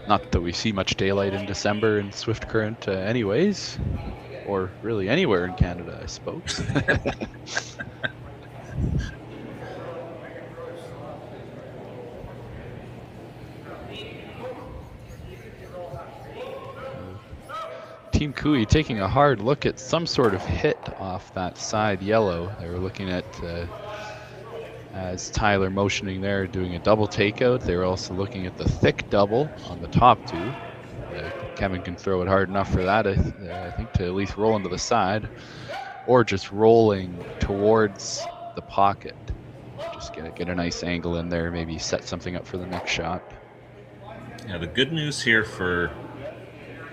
Not that we see much daylight in December in Swift Current anyways, or really anywhere in Canada, I suppose. Team Kui taking a hard look at some sort of hit off that side yellow. They were looking at, as Tyler motioning there, doing a double takeout. They were also looking at the thick double on the top two. Kevin can throw it hard enough for that, I think, to at least roll into the side, or just rolling towards the pocket. Just get a nice angle in there, maybe set something up for the next shot. Yeah, the good news here for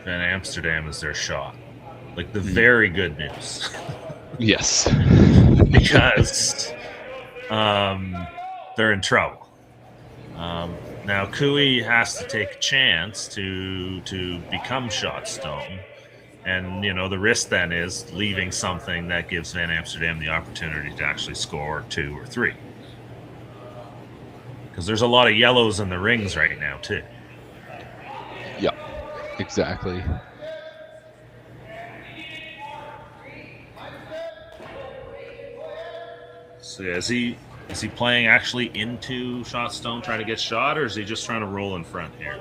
Van Amsterdam is their shot. Like the very good news. Yes. Because they're in trouble. Now Kui has to take a chance to become shot stone, and you know the risk then is leaving something that gives Van Amsterdam the opportunity to actually score 2 or 3. Because there's a lot of yellows in the rings right now too. Yeah, exactly. So yeah, is he playing actually into shot stone, trying to get shot, or is he just trying to roll in front here?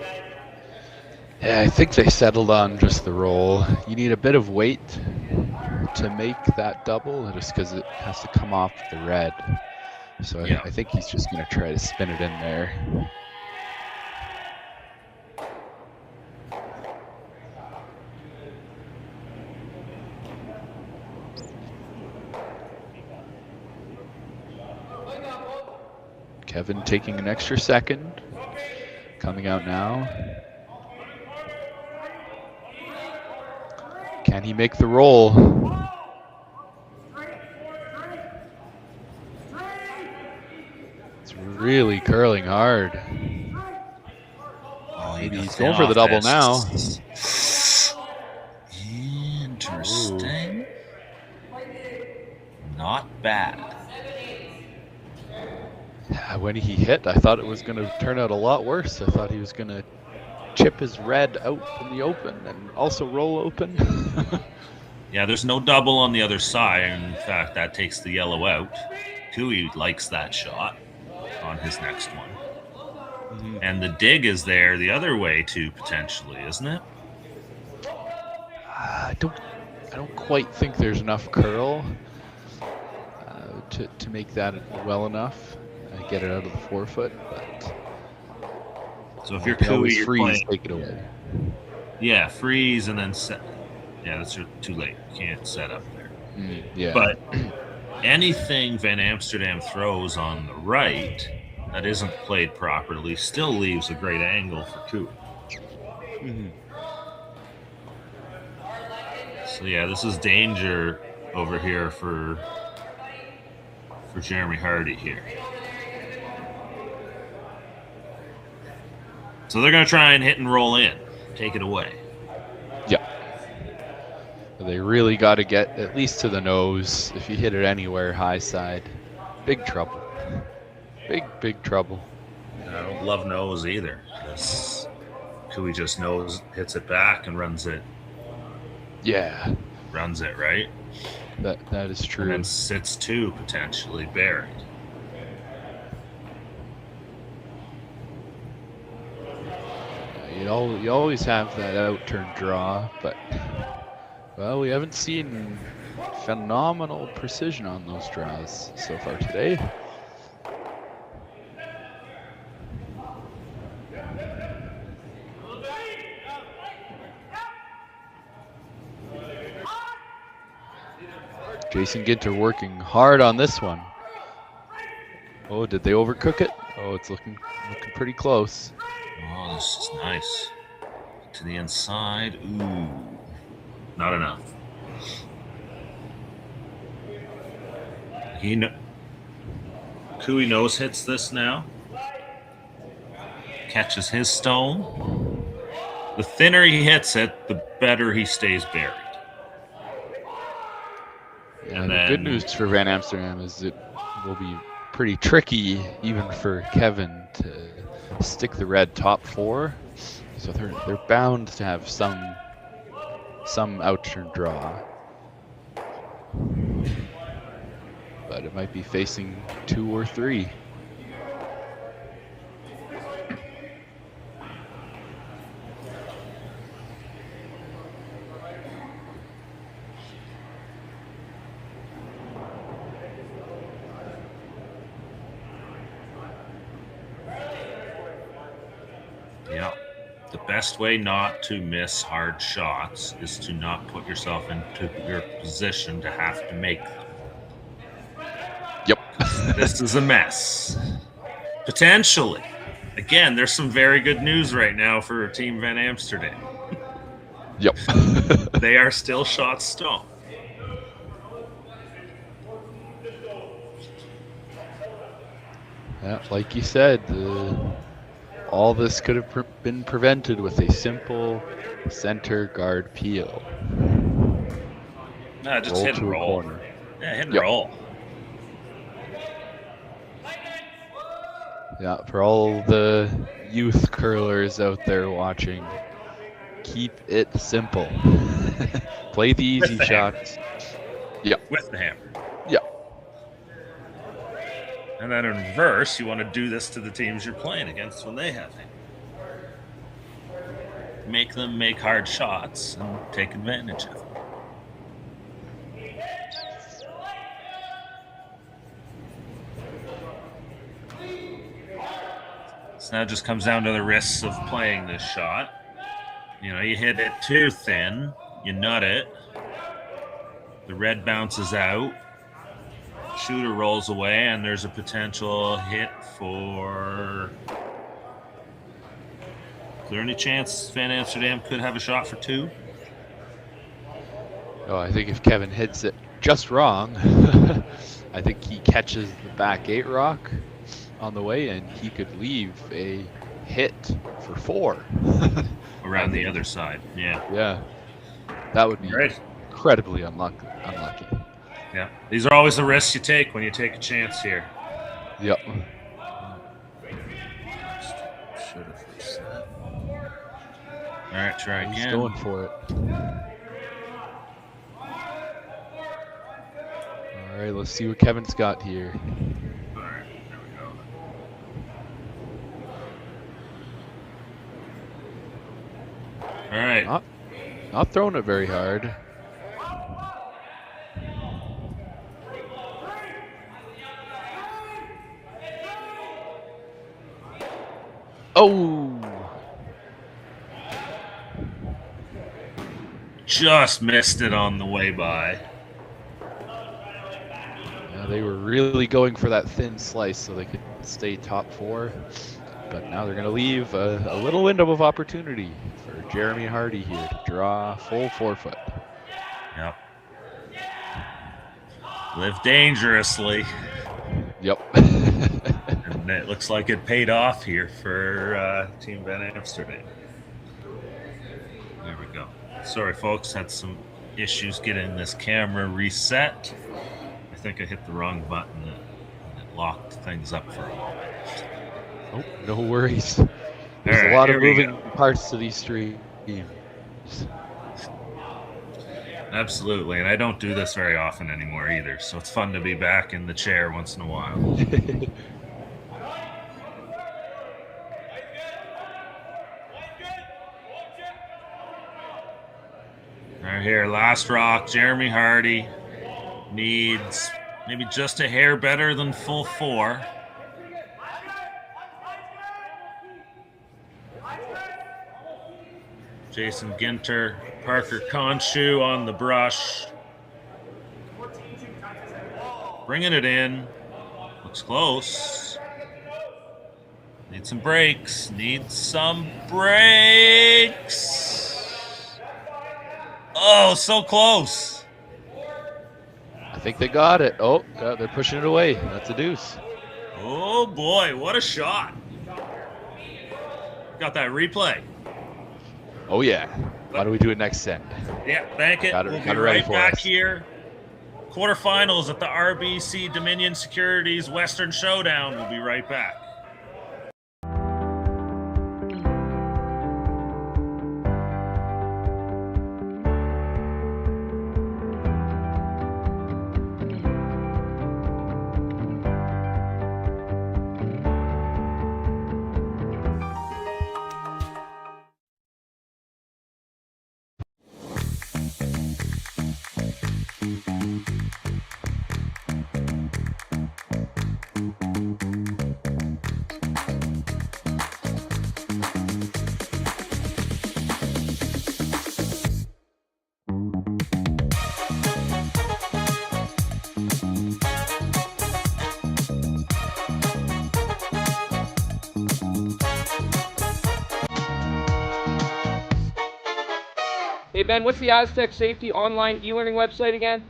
Yeah, I think they settled on just the roll. You need a bit of weight to make that double, just because it has to come off the red. So Yeah. I think he's just going to try to spin it in there. Kevin taking an extra second. Coming out now. Can he make the roll? It's really curling hard. Oh, Maybe he's going for the double now. Interesting. Not bad. When he hit, I thought it was going to turn out a lot worse. I thought he was going to chip his red out in the open and also roll open. Yeah, there's no double on the other side. In fact, that takes the yellow out. Cooey likes that shot on his next one. Mm-hmm. And the dig is there the other way too, potentially, isn't it? I don't quite think there's enough curl to make that well enough. Get it out of the forefoot, but so if you're Cooey, you're freeze, playing, take it away. Yeah, freeze and then set. Yeah, that's too late. You can't set up there. Yeah. But anything Van Amsterdam throws on the right that isn't played properly still leaves a great angle for Cooey. Mm-hmm. So yeah, this is danger over here for Jeremy Hardy here. So they're going to try and hit and roll in. Take it away. Yeah. They really got to get at least to the nose. If you hit it anywhere high side, big trouble. Big trouble. I don't love nose either. Cooey just hits it back and runs it. Yeah. Runs it, right? That is true. And then sits two, potentially buried. You always have that out-turn draw, but, well, we haven't seen phenomenal precision on those draws so far today. Jason Ginter working hard on this one. Oh, did they overcook it? Oh, it's looking pretty close. Oh, this is nice. To the inside. Ooh. Not enough. Cooey nose hits this now. Catches his stone. The thinner he hits it, the better he stays buried. And the good news for Van Amsterdam is it will be pretty tricky even for Kevin to stick the red top four. So they're bound to have some out-turn draw. But it might be facing 2 or 3. Yeah. The best way not to miss hard shots is to not put yourself into your position to have to make them. Yep. This is a mess. Potentially. Again, there's some very good news right now for Team Van Amsterdam. Yep. They are still shot stone. Yeah, like you said, all this could have been prevented with a simple center guard peel. No, just hit and roll. Corner. Yeah, hit and roll. Yeah, for all the youth curlers out there watching, keep it simple. Play the easy shots. Yeah. With the hammer. Yeah. And then in reverse, you want to do this to the teams you're playing against when they have it. Make them make hard shots and take advantage of them. So now it just comes down to the risks of playing this shot. You know, you hit it too thin, you nut it, the red bounces out, shooter rolls away, and there's a potential hit for... Is there any chance Van Amsterdam could have a shot for 2? Oh, I think if Kevin hits it just wrong, I think he catches the back 8 rock on the way, and he could leave a hit for 4. Around the other side, yeah. Yeah. That would be incredibly unlucky. Yeah, these are always the risks you take when you take a chance here. Yep. All right, try again. He's going for it. All right, let's see what Kevin's got here. All right, there we go. All right. Not throwing it very hard. Oh! Just missed it on the way by. Yeah, they were really going for that thin slice so they could stay top 4. But now they're going to leave a little window of opportunity for Jeremy Hardy here to draw full 4-foot. Yep. Live dangerously. Yep. And it looks like it paid off here for Team Van Amsterdam. There we go. Sorry, folks. Had some issues getting this camera reset. I think I hit the wrong button and it locked things up for a moment. Oh, no worries. There's a lot of moving parts to these streams. Absolutely, and I don't do this very often anymore either, so it's fun to be back in the chair once in a while. Right here, last rock, Jeremy Hardy needs maybe just a hair better than full 4. Jason Ginter, Parker Conshu on the brush. Bringing it in. Looks close. Need some breaks. Needs some breaks. Oh, so close. I think they got it. Oh, they're pushing it away. That's a deuce. Oh, boy. What a shot. Got that replay. Oh, yeah. Why don't we do it next send? Yeah, bank it. We'll be right back here. Quarterfinals at the RBC Dominion Securities Western Showdown. We'll be right back. Hey Ben, what's the Aztec Safety online e-learning website again?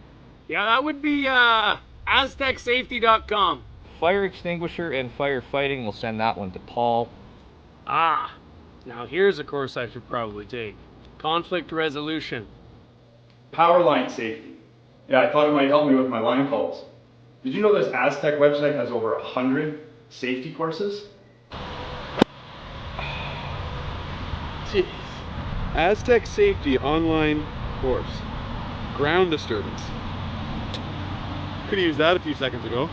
Yeah, that would be aztecsafety.com. Fire extinguisher and firefighting, we'll send that one to Paul. Ah, now here's a course I should probably take. Conflict resolution. Power line safety. Yeah, I thought it might help me with my line calls. Did you know this Aztec website has over 100 safety courses? Jeez. Aztec Safety online course. Ground disturbance. Could have used that a few seconds ago.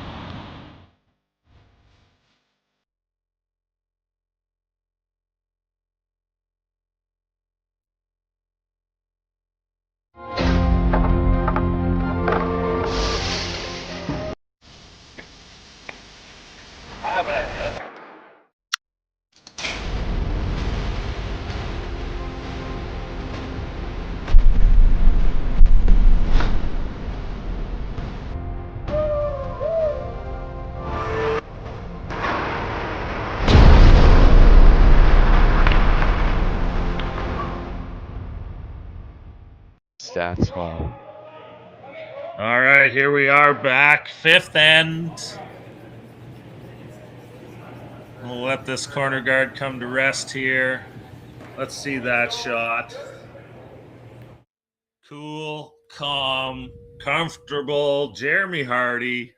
stats, wow. All right, here we are back. Fifth end. We'll let this corner guard come to rest here. Let's see that shot. Cool, calm, comfortable. Jeremy Hardy.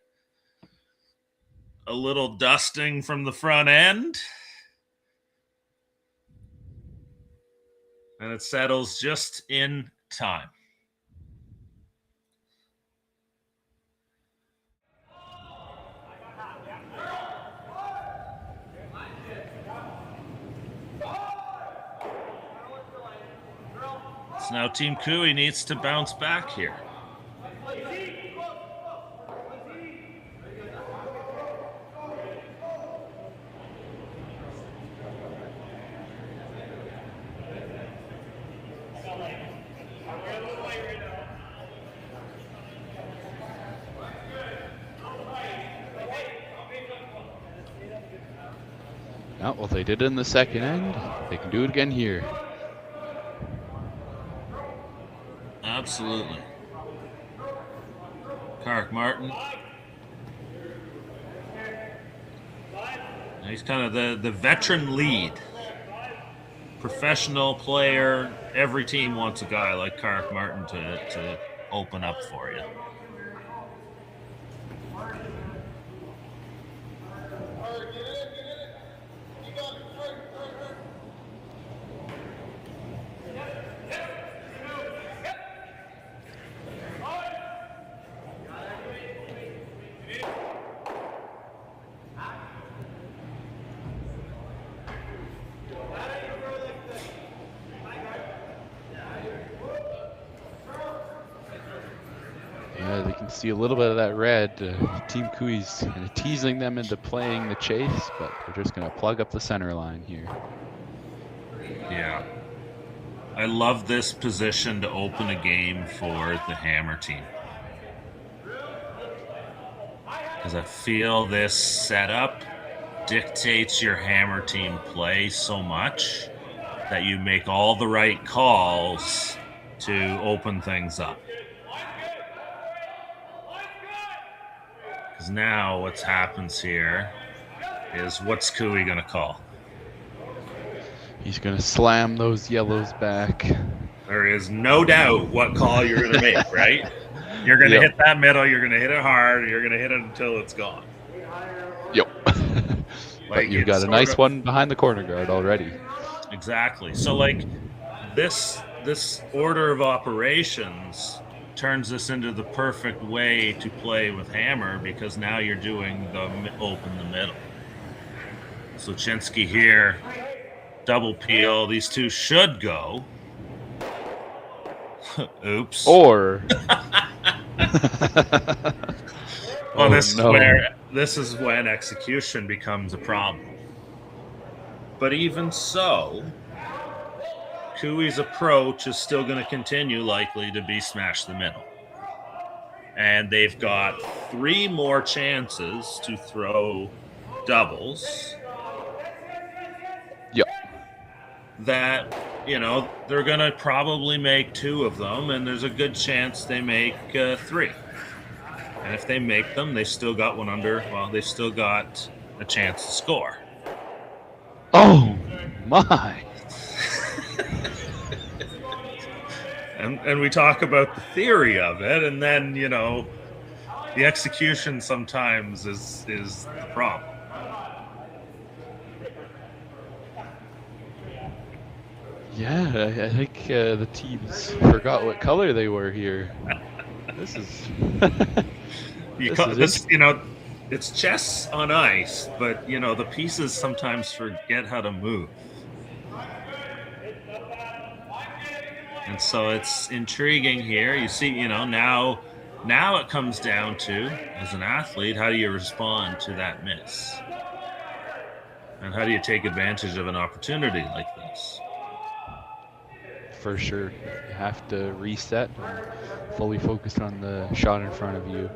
A little dusting from the front end. And it settles just in time. So now Team Kui needs to bounce back here. Oh, well, they did it in the second end. They can do it again here. Absolutely. Kark Martin. He's kind of the veteran lead. Professional player. Every team wants a guy like Kark Martin to open up for you. They can see a little bit of that red. Team Kui's kind of teasing them into playing the chase, but they're just going to plug up the center line here. Yeah. I love this position to open a game for the Hammer team. Because I feel this setup dictates your Hammer team play so much that you make all the right calls to open things up. Because now what happens here is what's Kui going to call? He's going to slam those yellows back. There is no doubt what call you're going to make, right? You're going to hit that middle, you're going to hit it hard, you're going to hit it until it's gone. Yep. But you've got a nice one behind the corner guard already. Exactly. So, like, this order of operations turns this into the perfect way to play with Hammer, because now you're doing the open the middle. So Chinsky here, double peel. These two should go. Oops. Or. Well, this is when execution becomes a problem. But even so, Kui's approach is still going to continue likely to be smash the middle. And they've got 3 more chances to throw doubles. Yep. That, they're going to probably make 2 of them, and there's a good chance they make 3. And if they make them, they've still got one under. Well, they've still got a chance to score. Oh, my. And we talk about the theory of it, and then, the execution sometimes is the problem. Yeah, I think the teams forgot what color they were here. This is... it's chess on ice, but, the pieces sometimes forget how to move. And so it's intriguing here. You see, now it comes down to, as an athlete, how do you respond to that miss? And how do you take advantage of an opportunity like this? For sure. You have to reset and fully focus on the shot in front of you.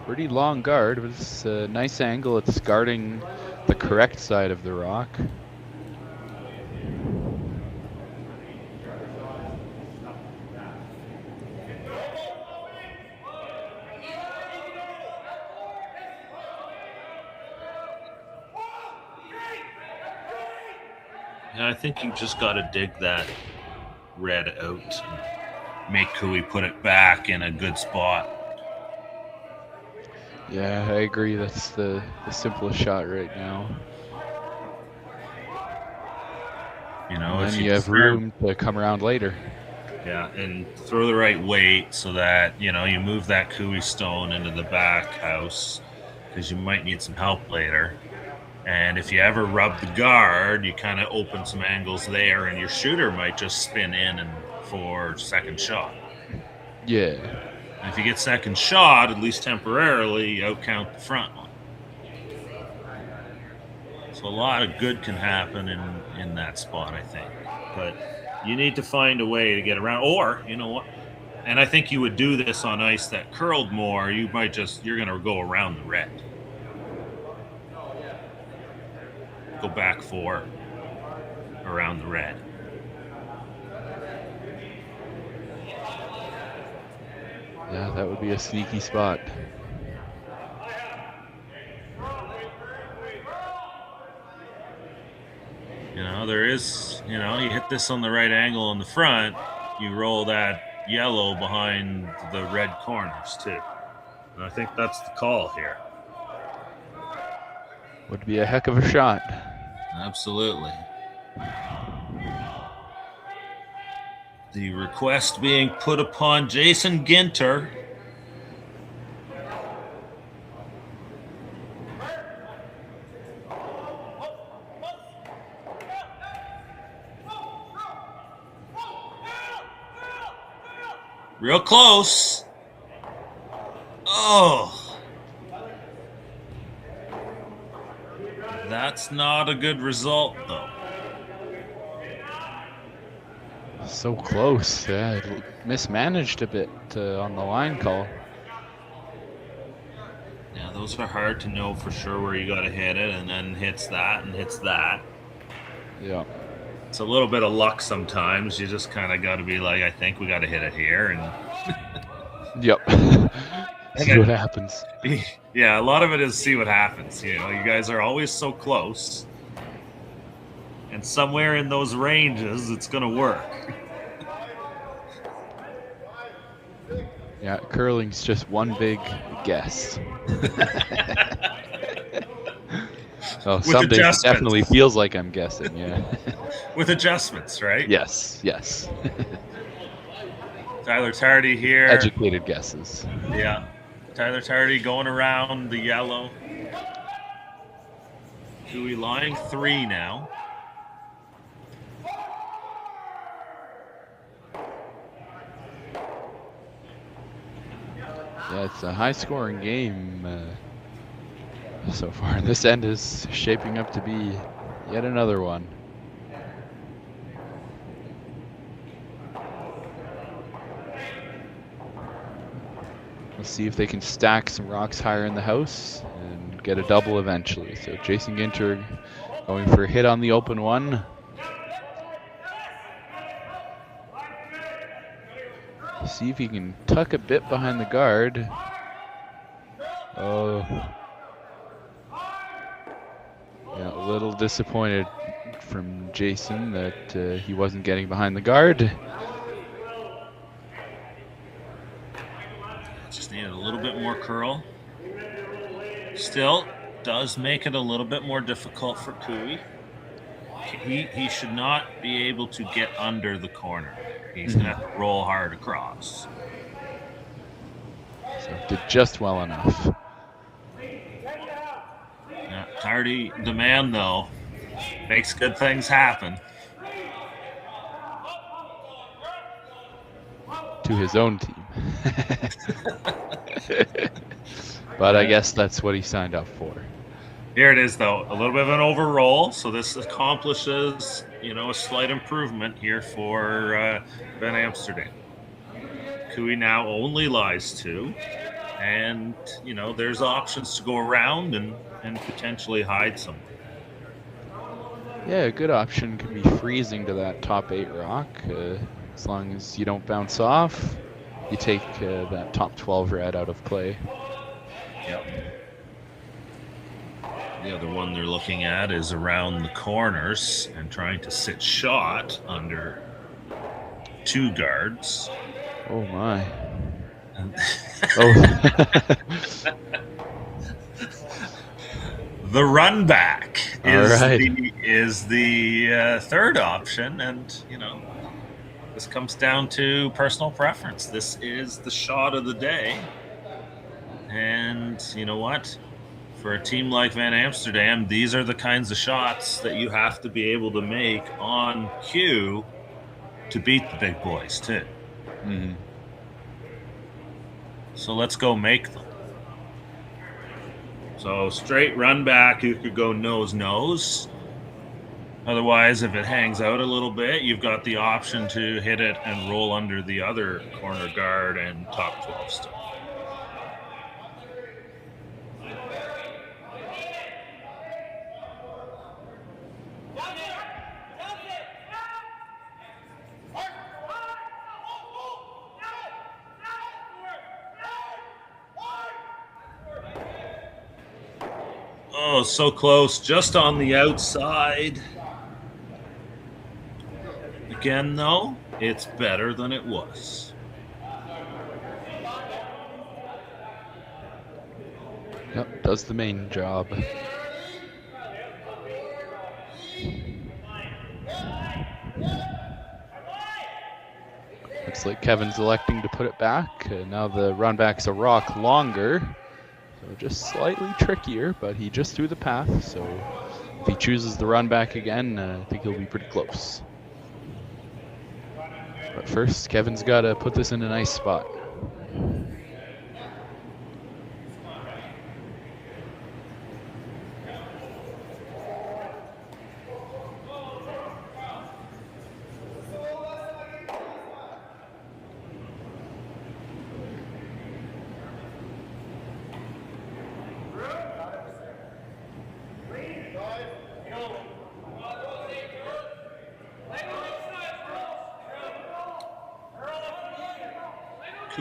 Pretty long guard, but it's a nice angle. It's guarding the correct side of the rock. Yeah, I think you just got to dig that red out and make Kui put it back in a good spot. Yeah, I agree. That's the simplest shot right now. You know, and if then you have room to come around later. Yeah, and throw the right weight so that, you know, you move that Kui stone into the back house because you might need some help later. And if you ever rub the guard, you kind of open some angles there, and your shooter might just spin in and for second shot. Yeah. And if you get second shot, at least temporarily, you outcount the front one. So a lot of good can happen in that spot, I think. But you need to find a way to get around. Or, you know what? And I think you would do this on ice that curled more. You might just, you're going to go around the red. Go back 4 around the red. Yeah, that would be a sneaky spot. You know, there is, you know, you hit this on the right angle in the front, you roll that yellow behind the red corners too. And I think that's the call here. Would be a heck of a shot. Absolutely. The request being put upon Jason Ginter. Real close. Oh. That's not a good result, though. So close. Yeah, it mismanaged a bit on the line call. Yeah, those are hard to know for sure where you got to hit it, and then hits that and hits that. Yeah. It's a little bit of luck sometimes. You just kind of got to be like, I think we got to hit it here. And yep. See what happens. Yeah, a lot of it is see what happens. You know, you guys are always so close. And somewhere in those ranges, it's going to work. Yeah, curling's just one big guess. So some days it definitely feels like I'm guessing, yeah. With adjustments, right? Yes, yes. Tyler Tardy here. Educated guesses. Yeah. Tyler Tardy going around the yellow. Kui line 3 now. Yeah, it's a high-scoring game so far. This end is shaping up to be yet another one. Let's see if they can stack some rocks higher in the house and get a double eventually. So Jason Ginter going for a hit on the open one. See if he can tuck a bit behind the guard. Oh. Yeah, a little disappointed from Jason that he wasn't getting behind the guard. Just needed a little bit more curl. Still does make it a little bit more difficult for Kui. He should not be able to get under the corner. He's going to have to roll hard across. So did just well enough. Yeah, Tardy, the man, though, makes good things happen. To his own team. But I guess that's what he signed up for. Here it is, though. A little bit of an overroll. So this accomplishes, you know, a slight improvement here for Ben Amsterdam. Kui now only lies 2. and there's options to go around and potentially hide some. Yeah, a good option could be freezing to that top 8 rock. As long as you don't bounce off, you take that top 12 red out of play. Yep. The other one they're looking at is around the corners and trying to sit shot under 2 guards. Oh my. The run back is the third option, and this comes down to personal preference. This is the shot of the day, and you know what? For a team like Van Amsterdam, these are the kinds of shots that you have to be able to make on cue to beat the big boys too. Mm-hmm. So let's go make them. So straight run back, you could go nose. Otherwise, if it hangs out a little bit, you've got the option to hit it and roll under the other corner guard and top 12 still. Oh, so close, just on the outside. Again, though, it's better than it was. Yep, does the main job. Looks like Kevin's electing to put it back. Now the run back's a rock longer. So just slightly trickier, but he just threw the path. So if he chooses the run back again, I think he'll be pretty close. But first, Kevin's got to put this in a nice spot.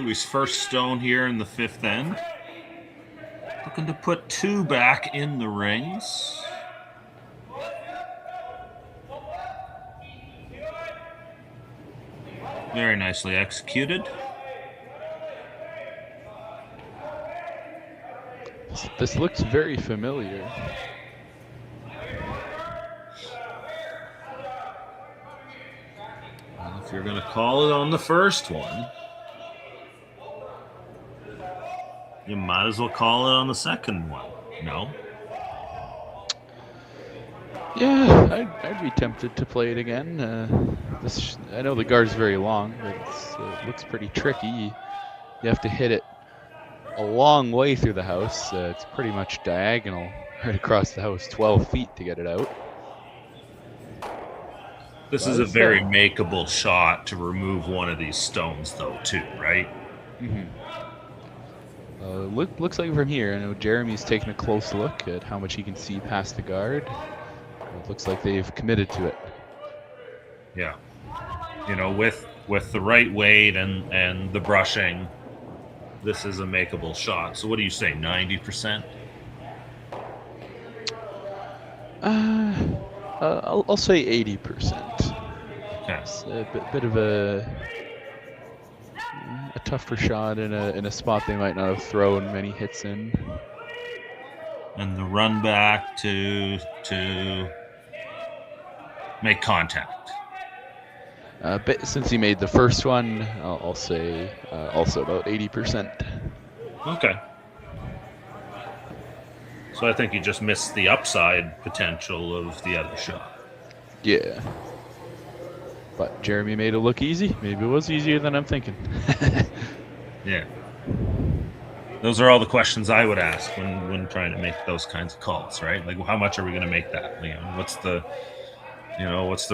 His first stone here in the 5th end. Looking to put 2 back in the rings. Very nicely executed. This looks very familiar. Well, if you're going to call it on the first one, you might as well call it on the second one. No? Yeah, I'd be tempted to play it again. I know the guard's very long, but it looks pretty tricky. You have to hit it a long way through the house. It's pretty much diagonal right across the house, 12 feet to get it out. This is a very makeable shot to remove one of these stones, though, too, right? Mm-hmm. Looks like from here, I know Jeremy's taking a close look at how much he can see past the guard. It looks like they've committed to it. Yeah. With the right weight and the brushing, this is a makeable shot. So what do you say, 90%? I'll say 80%. Okay. It's a bit of a tougher shot in a spot they might not have thrown many hits in. And the run back to make contact. But since he made the first one, I'll say also about 80%. Okay. So I think you just missed the upside potential of the other shot. Yeah. But Jeremy made it look easy. Maybe it was easier than I'm thinking. Yeah. Those are all the questions I would ask when trying to make those kinds of calls, right? Like, how much are we going to make that? What's the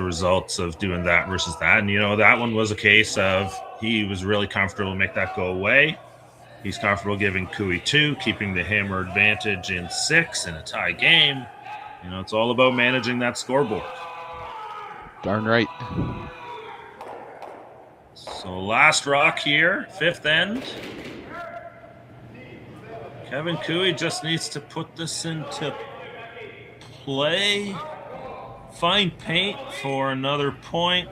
results of doing that versus that? And, that one was a case of he was really comfortable to make that go away. He's comfortable giving Cooey 2, keeping the hammer advantage in 6 in a tie game. You know, it's all about managing that scoreboard. Darn right. So last rock here, 5th end. Kevin Cooey just needs to put this into play. Find paint for another point.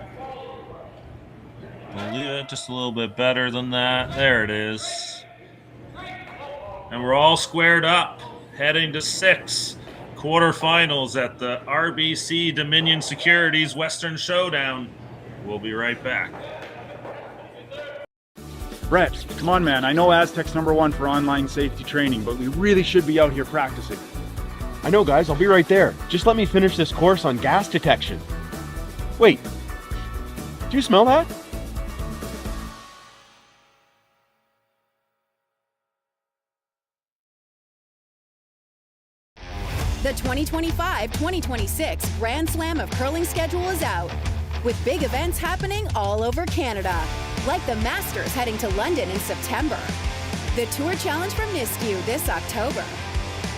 Believe it, just a little bit better than that. There it is. And we're all squared up, heading to 6 quarterfinals at the RBC Dominion Securities Western Showdown. We'll be right back. Brett, come on, man. I know Aztec's #1 for online safety training, but we really should be out here practicing. I know, guys. I'll be right there. Just let me finish this course on gas detection. Wait. Do you smell that? The 2025-2026 Grand Slam of Curling schedule is out, with big events happening all over Canada, like the Masters heading to London in September, the Tour Challenge from Nisku this October,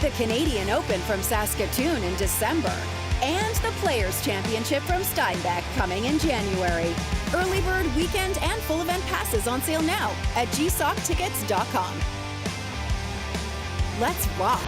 the Canadian Open from Saskatchewan in December, and the Players' Championship from Steinbeck coming in January. Early bird weekend and full event passes on sale now at gsoctickets.com. Let's rock!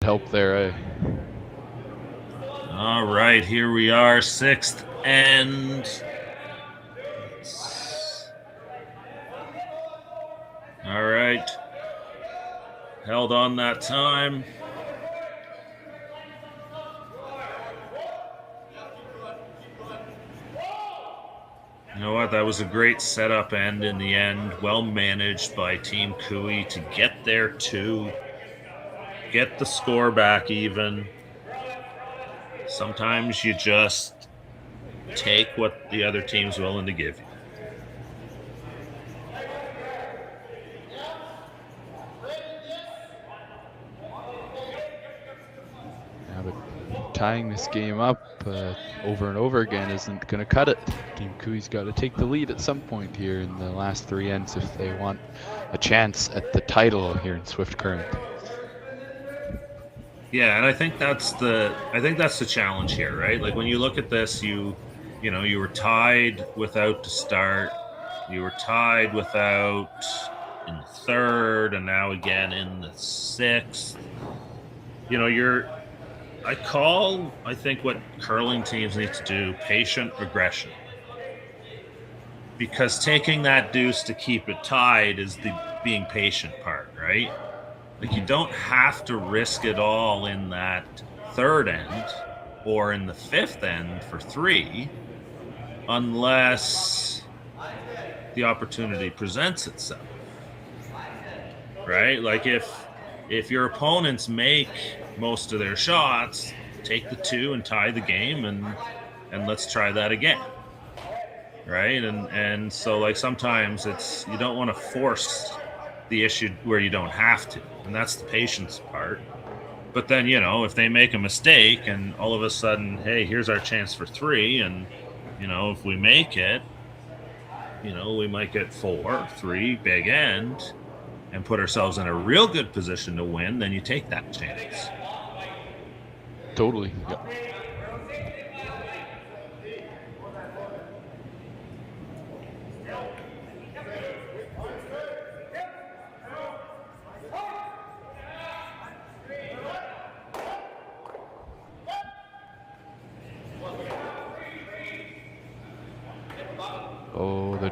Help there, eh? All right, here we are, 6th end. All right. Held on that time. You know what? That was a great setup end in the end. Well managed by Team Cooey to get there too. Get the score back even. Sometimes you just take what the other team's willing to give you. Yeah, but tying this game up over and over again isn't going to cut it. Team Cooey's got to take the lead at some point here in the last 3 ends if they want a chance at the title here in Swift Current. Yeah, and I think that's the challenge here, right? Like when you look at this, you were tied without to start, you were tied without in the 3rd, and now again in the 6th. You know, I think what curling teams need to do, patient aggression. Because taking that deuce to keep it tied is the being patient part, right? Like you don't have to risk it all in that 3rd end or in the 5th end for 3 unless the opportunity presents itself. Right? Like if your opponents make most of their shots, take the 2 and tie the game and let's try that again. Right? And so like sometimes you don't want to force the issue where you don't have to, and that's the patience part. But then, if they make a mistake and all of a sudden, hey, here's our chance for 3, and if we make it, we might get 4, 3, big end, and put ourselves in a real good position to win, then you take that chance. Totally. Yep.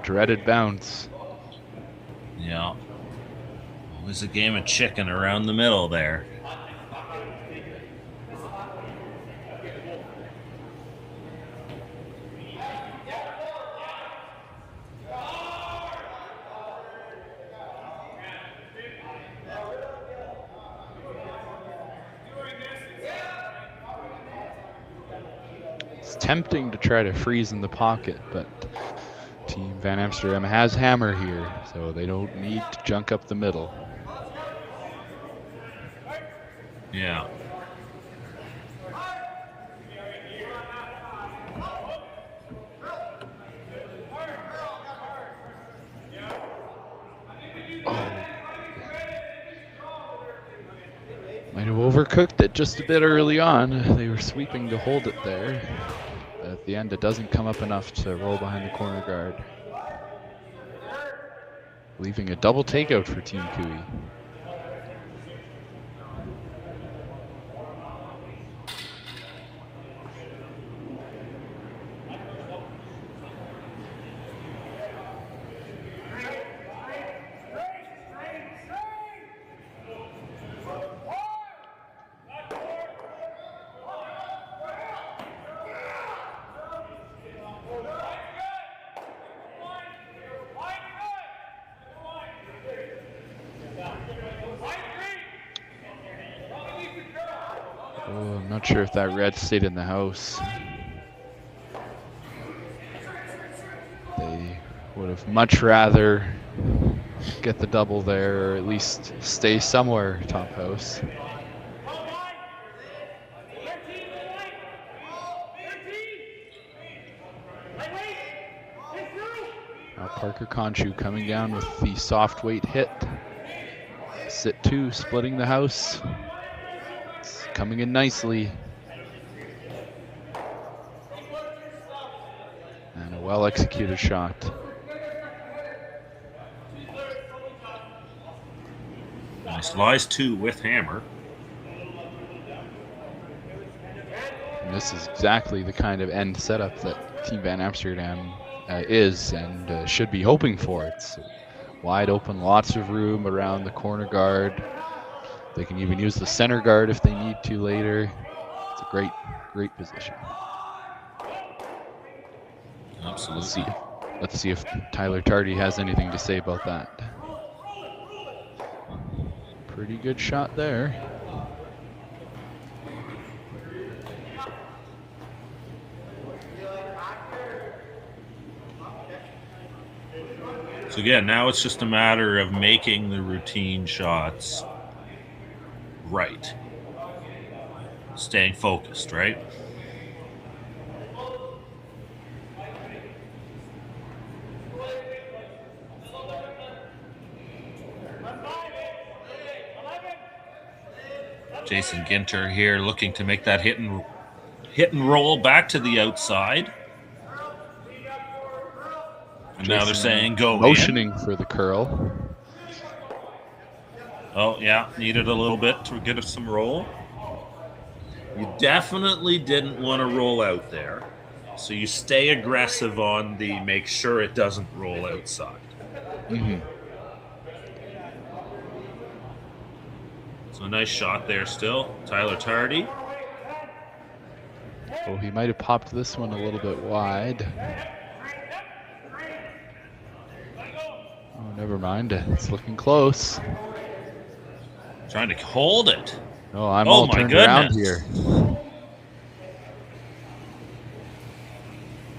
dreaded bounce. Yeah. Always a game of chicken around the middle there. It's tempting to try to freeze in the pocket, but Team Van Amsterdam has hammer here, so they don't need to junk up the middle. Yeah. Might have overcooked it just a bit early on. They were sweeping to hold it there. But at the end, it doesn't come up enough to roll behind the corner guard. Leaving a double takeout for Team Cooey. Oh, I'm not sure if that red stayed in the house. They would have much rather get the double there, or at least stay somewhere top house. Now Parker Conchu coming down with the soft weight hit. Sit 2, splitting the house. It's coming in nicely. And a well executed shot. Nice. Lies 2 with hammer. And this is exactly the kind of end setup that Team Van Amsterdam is and should be hoping for. It's wide open, lots of room around the corner guard. They can even use the center guard if they need to later. It's a great, great position. Absolutely. Let's see if Tyler Tardy has anything to say about that. Pretty good shot there. So again, now it's just a matter of making the routine shots right. Staying focused, right? Jason Ginter here looking to make that hit and roll back to the outside. And now they're saying go motioning for the curl. Oh, yeah, needed a little bit to get us some roll. You definitely didn't want to roll out there. So you stay aggressive on the make sure it doesn't roll outside. Mm-hmm. So a nice shot there still. Tyler Tardy. Oh, he might have popped this one a little bit wide. Oh, never mind. It's looking close. Trying to hold it. No, I'm all turned around here.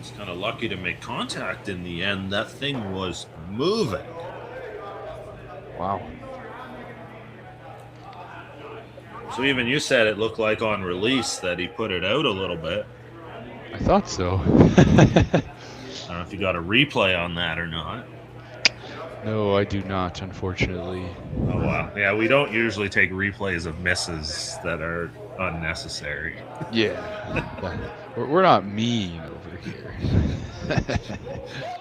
It's kind of lucky to make contact in the end. That thing was moving. Wow. So even you said it looked like on release that he put it out a little bit. I thought so. I don't know if you got a replay on that or not. No, I do not, unfortunately. Oh, wow. Yeah, we don't usually take replays of misses that are unnecessary. Yeah. We're not mean over here.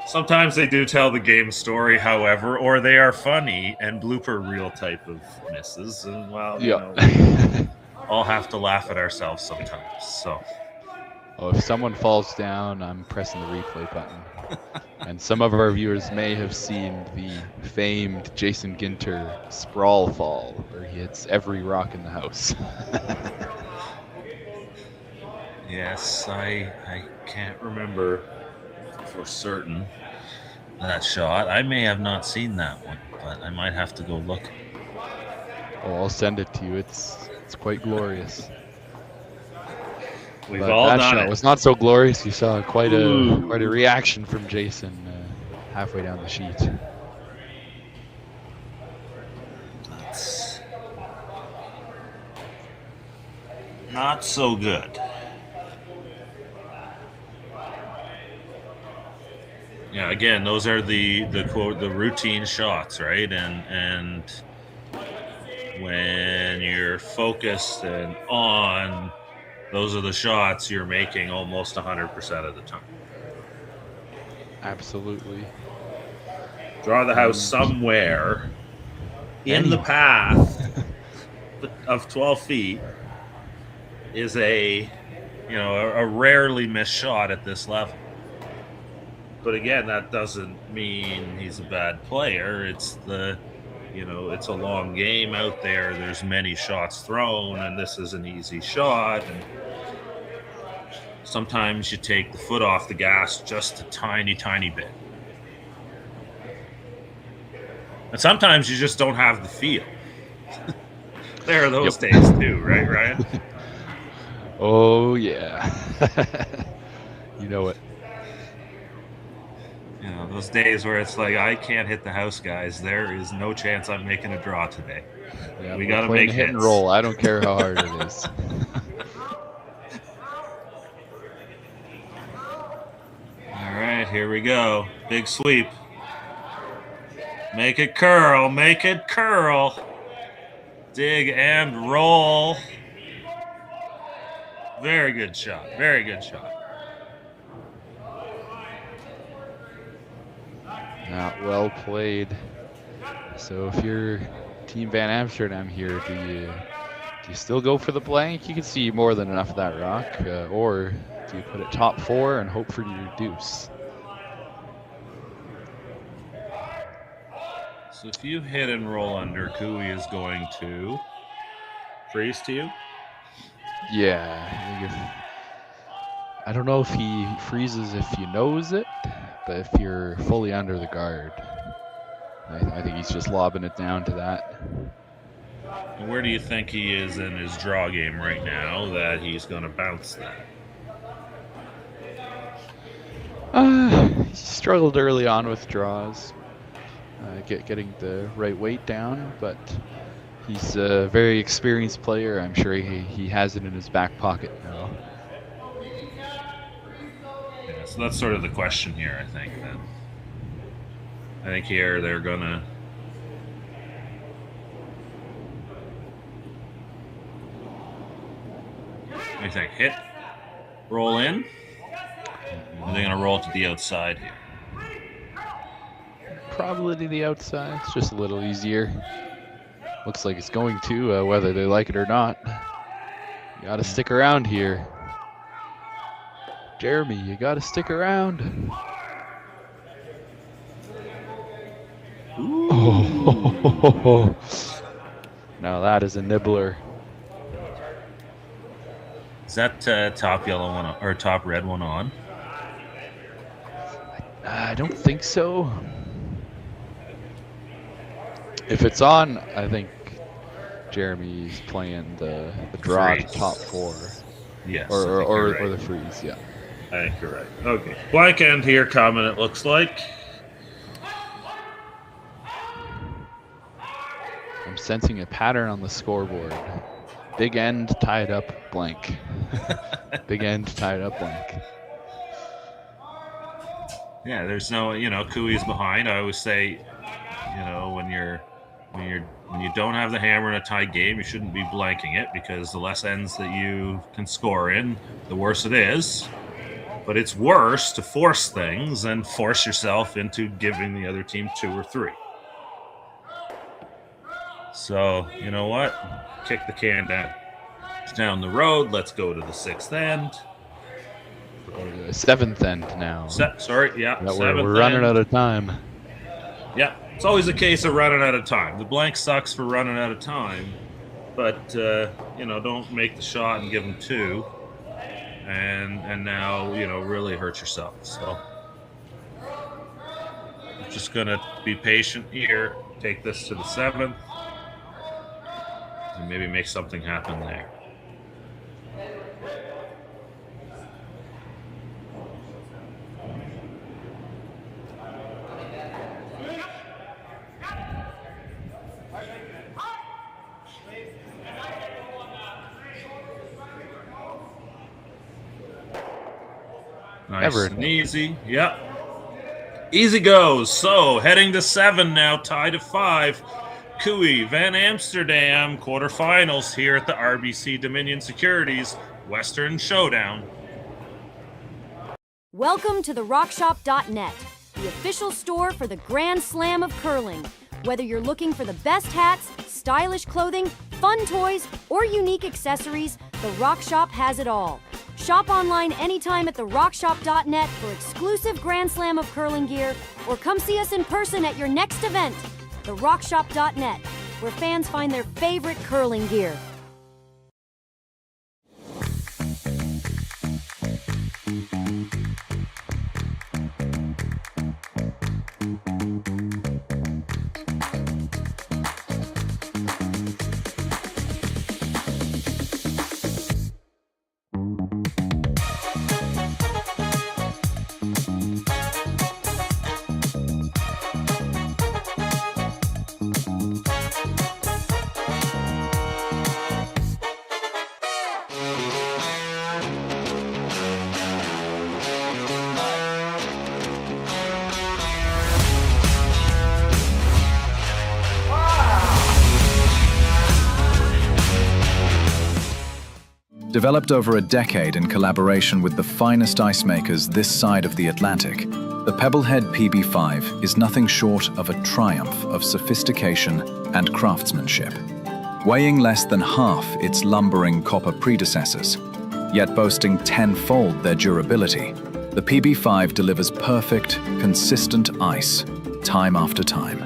Sometimes they do tell the game story, however, or they are funny and blooper reel type of misses. And, well, you know, all have to laugh at ourselves sometimes. So, oh, if someone falls down, I'm pressing the replay button. And some of our viewers may have seen the famed Jason Ginter sprawl fall, where he hits every rock in the house. Yes, I can't remember for certain that shot. I may have not seen that one, but I might have to go look. Oh, I'll send it to you. It's quite glorious. We've But all that done shot it. was not so glorious. You saw quite a Ooh. reaction from Jason halfway down the sheet. That's not so good. Yeah, again, those are the quote the routine shots, right? And when you're focused and on, those are the shots you're making almost 100% of the time. Absolutely. Draw the house somewhere in the path of 12 feet is a rarely missed shot at this level. But again, that doesn't mean he's a bad player. It's it's a long game out there. There's many shots thrown, and this is an easy shot. And sometimes you take the foot off the gas just a tiny, tiny bit. And sometimes you just don't have the feel. There are those days too, right, Ryan? Oh, yeah. You know it. Those days where it's like, I can't hit the house, guys. There is no chance I'm making a draw today. Yeah, we got to make hit hits. and roll. I don't care how hard it is. All right, here we go. Big sweep. Make it curl. Make it curl. Dig and roll. Very good shot. Very good shot. Not well played. So if you're Team Van Amsterdam here, do you still go for the blank? You can see more than enough of that rock, or do you put it top 4 and hope for your deuce? So if you hit and roll under, Kui is going to freeze to you? Yeah. I don't know if he freezes if you nose it, but if you're fully under the guard, I think he's just lobbing it down to that. And where do you think he is in his draw game right now that he's going to bounce that? He struggled early on with draws, getting the right weight down, but he's a very experienced player. I'm sure he has it in his back pocket now. Yeah, so that's sort of the question here, I think. Then I think here they're gonna. What do you think? Hit, roll in. Or are they gonna roll to the outside here? Probably to the outside. It's just a little easier. Looks like it's going to, whether they like it or not. You gotta stick around here. Jeremy, you gotta stick around. Oh. Now that is a nibbler. Is that top yellow one or top red one on? I don't think so. If it's on, I think Jeremy's playing the draw to top 4. Yes. Or the freeze, yeah. I think you're right. Okay. Blank end here coming, it looks like. I'm sensing a pattern on the scoreboard. Big end, tied up, blank. Big end, tied up, blank. Yeah, there's no, Kui's behind. I always say, when you don't have the hammer in a tied game, you shouldn't be blanking it, because the less ends that you can score in, the worse it is. But it's worse to force things and force yourself into giving the other team 2 or 3. So, you know what? Kick the can down the road. Let's go to the 6th end. Seventh end now. Sorry, yeah. We're seventh running end. out of time. Yeah, it's always a case of running out of time. The blank sucks for running out of time, but don't make the shot and give them two, and now really hurt yourself. So I'm just gonna be patient here. Take this to the seventh, and maybe make something happen there. Nice and easy. Yep. Easy goes. So heading to 7 now, tied at 5. QUARTERFINALS Van Amsterdam quarterfinals here at the RBC Dominion Securities Western Showdown. Welcome to the RockShop.net, the official store for the Grand Slam of curling. Whether you're looking for the best hats, stylish clothing, fun toys, or unique accessories, the Rock Shop has it all. Shop online anytime at therockshop.net for exclusive Grand Slam of curling gear, or come see us in person at your next event. Therockshop.net, where fans find their favorite curling gear. Developed over a decade in collaboration with the finest ice makers this side of the Atlantic, the Pebblehead PB5 is nothing short of a triumph of sophistication and craftsmanship. Weighing less than half its lumbering copper predecessors, yet boasting tenfold their durability, the PB5 delivers perfect, consistent ice, time after time.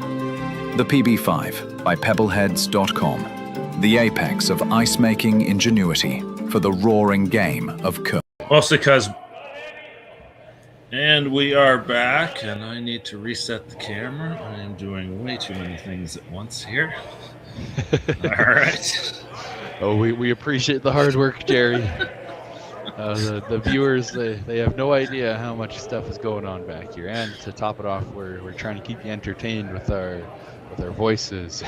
The PB5 by Pebbleheads.com, the apex of ice-making ingenuity for the roaring game of curling. Mostly because... And we are back, and I need to reset the camera. I am doing way too many things at once here. All right. Oh, we appreciate the hard work, Jerry. The viewers, they have no idea how much stuff is going on back here. And to top it off, we're trying to keep you entertained with our voices.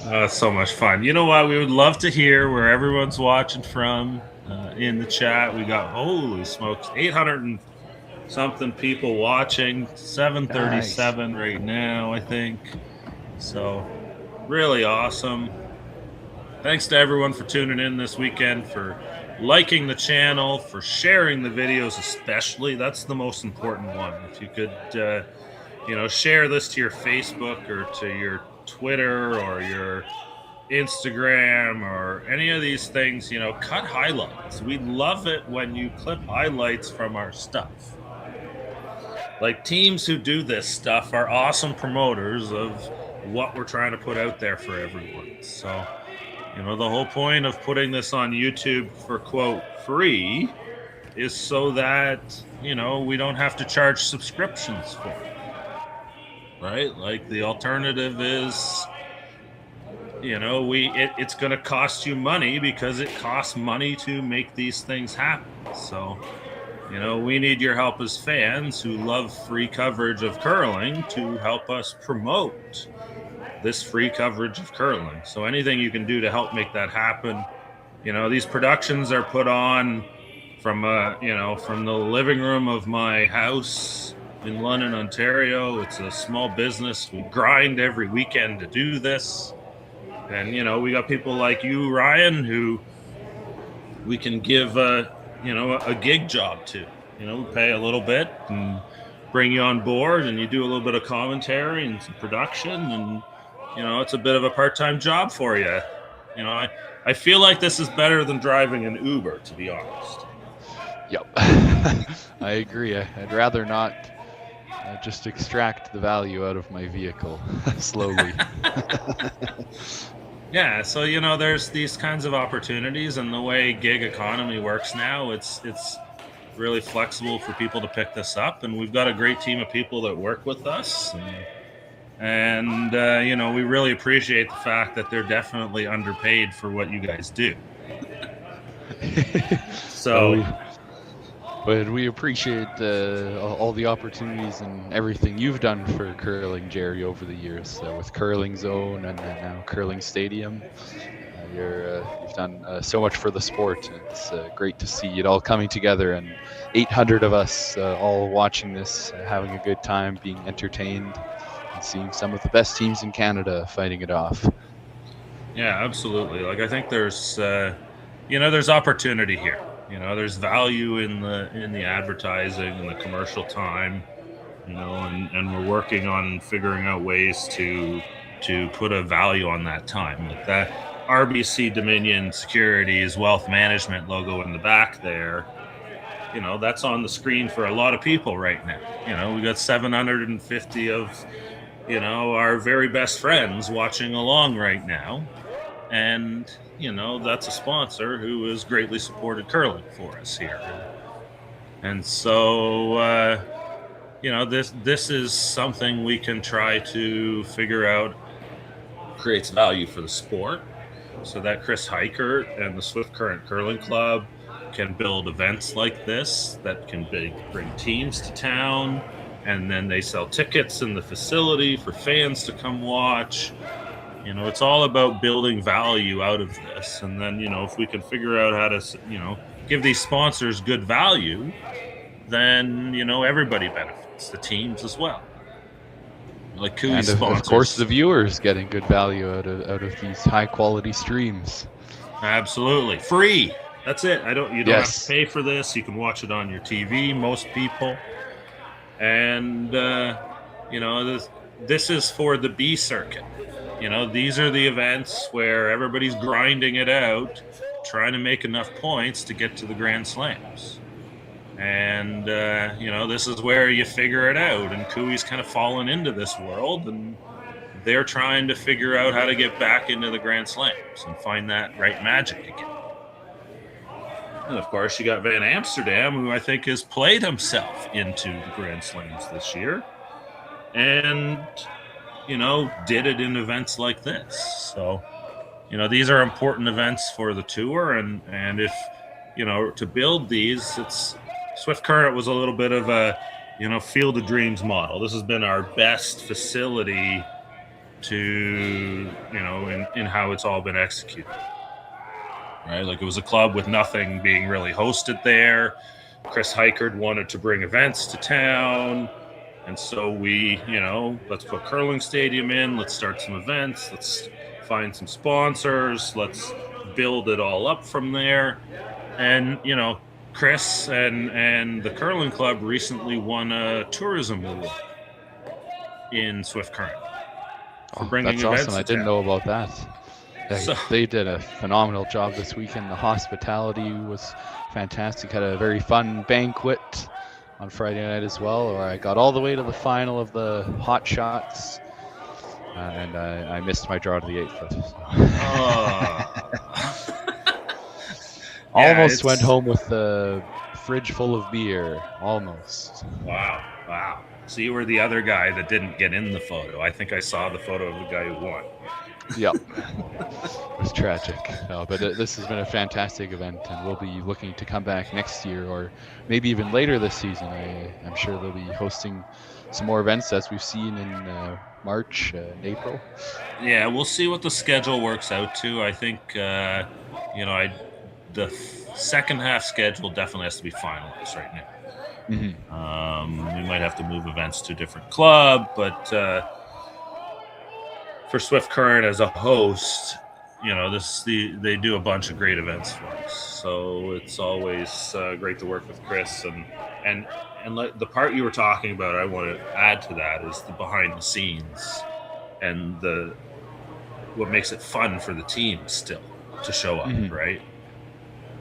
It's so much fun. You know what? We would love to hear where everyone's watching from in the chat. We got, holy smokes, 800 and something people watching, 737 nice. Right now, I think. So really awesome. Thanks to everyone for tuning in this weekend, for liking the channel, for sharing the videos especially. That's the most important one. If you could, share this to your Facebook or to your Twitter or your Instagram or any of these things, cut highlights. We love it when you clip highlights from our stuff. Like, teams who do this stuff are awesome promoters of what we're trying to put out there for everyone. So, the whole point of putting this on YouTube for, quote, free is so that, we don't have to charge subscriptions for it. Right? Like, the alternative is, it's going to cost you money because it costs money to make these things happen. So, we need your help as fans who love free coverage of curling to help us promote this free coverage of curling. So anything you can do to help make that happen. These productions are put on from the living room of my house in London, Ontario. It's a small business. We grind every weekend to do this. And, we got people like you, Ryan, who we can give a gig job to. We pay a little bit and bring you on board, and you do a little bit of commentary and some production, and, it's a bit of a part-time job for you. I feel like this is better than driving an Uber, to be honest. Yep. I agree. I'd rather not just extract the value out of my vehicle slowly. Yeah, so there's these kinds of opportunities, and the way gig economy works now, it's really flexible for people to pick this up, and we've got a great team of people that work with us, and we really appreciate the fact that they're definitely underpaid for what you guys do. But we appreciate all the opportunities and everything you've done for curling, Jerry, over the years, with Curling Zone and then now Curling Stadium. You've done so much for the sport. It's great to see it all coming together, and 800 of us all watching this, having a good time, being entertained, and seeing some of the best teams in Canada fighting it off. Yeah, absolutely. Like, I think there's there's opportunity here. There's value in the advertising and the commercial time, and we're working on figuring out ways to put a value on that time. Like that RBC Dominion Securities Wealth Management logo in the back there, that's on the screen for a lot of people right now. We got 750 of, our very best friends watching along right now. And that's a sponsor who has greatly supported curling for us here. And so, this is something we can try to figure out creates value for the sport, so that Chris Heichert and the Swift Current Curling Club can build events like this that can bring teams to town, and then they sell tickets in the facility for fans to come watch. It's all about building value out of this. And then, if we can figure out how to, give these sponsors good value, then, everybody benefits, the teams as well. Like QUI sponsors. Of course, the viewers getting good value out of these high quality streams. Absolutely. Free. That's it. You don't have to pay for this. You can watch it on your TV, most people. And, this is for the B circuit. These are the events where everybody's grinding it out, trying to make enough points to get to the Grand Slams. And, this is where you figure it out. And QUI's kind of fallen into this world, and they're trying to figure out how to get back into the Grand Slams and find that right magic again. And, of course, you got Van Amsterdam, who I think has played himself into the Grand Slams this year. And did it in events like this. So, these are important events for the tour. And if, to build these, Swift Current was a little bit of a, Field of Dreams model. This has been our best facility to, in how it's all been executed. Right? Like, it was a club with nothing being really hosted there. Chris Heichert wanted to bring events to town. And so we, let's put Curling Stadium in, let's start some events, let's find some sponsors, let's build it all up from there. And, Chris and the Curling Club recently won a tourism award in Swift Current for bringing events. That's awesome. I didn't know about that. They did a phenomenal job this weekend. The hospitality was fantastic. Had a very fun banquet on Friday night as well, where I got all the way to the final of the hot shots, and I missed my draw to the 8-foot. So. Almost went home with the fridge full of beer. Almost. Wow. So you were the other guy that didn't get in the photo. I think I saw the photo of the guy who won. Yep. It was tragic. No, but this has been a fantastic event, and we'll be looking to come back next year, or maybe even later this season. I'm sure they'll be hosting some more events as we've seen in March and April. Yeah, we'll see what the schedule works out to. I think, the second half schedule definitely has to be finalized right now. Mm-hmm. We might have to move events to a different club, but for Swift Current as a host, they do a bunch of great events for us. So it's always great to work with Chris. And the part you were talking about, I want to add to that, is the behind the scenes and what makes it fun for the team still to show up, right?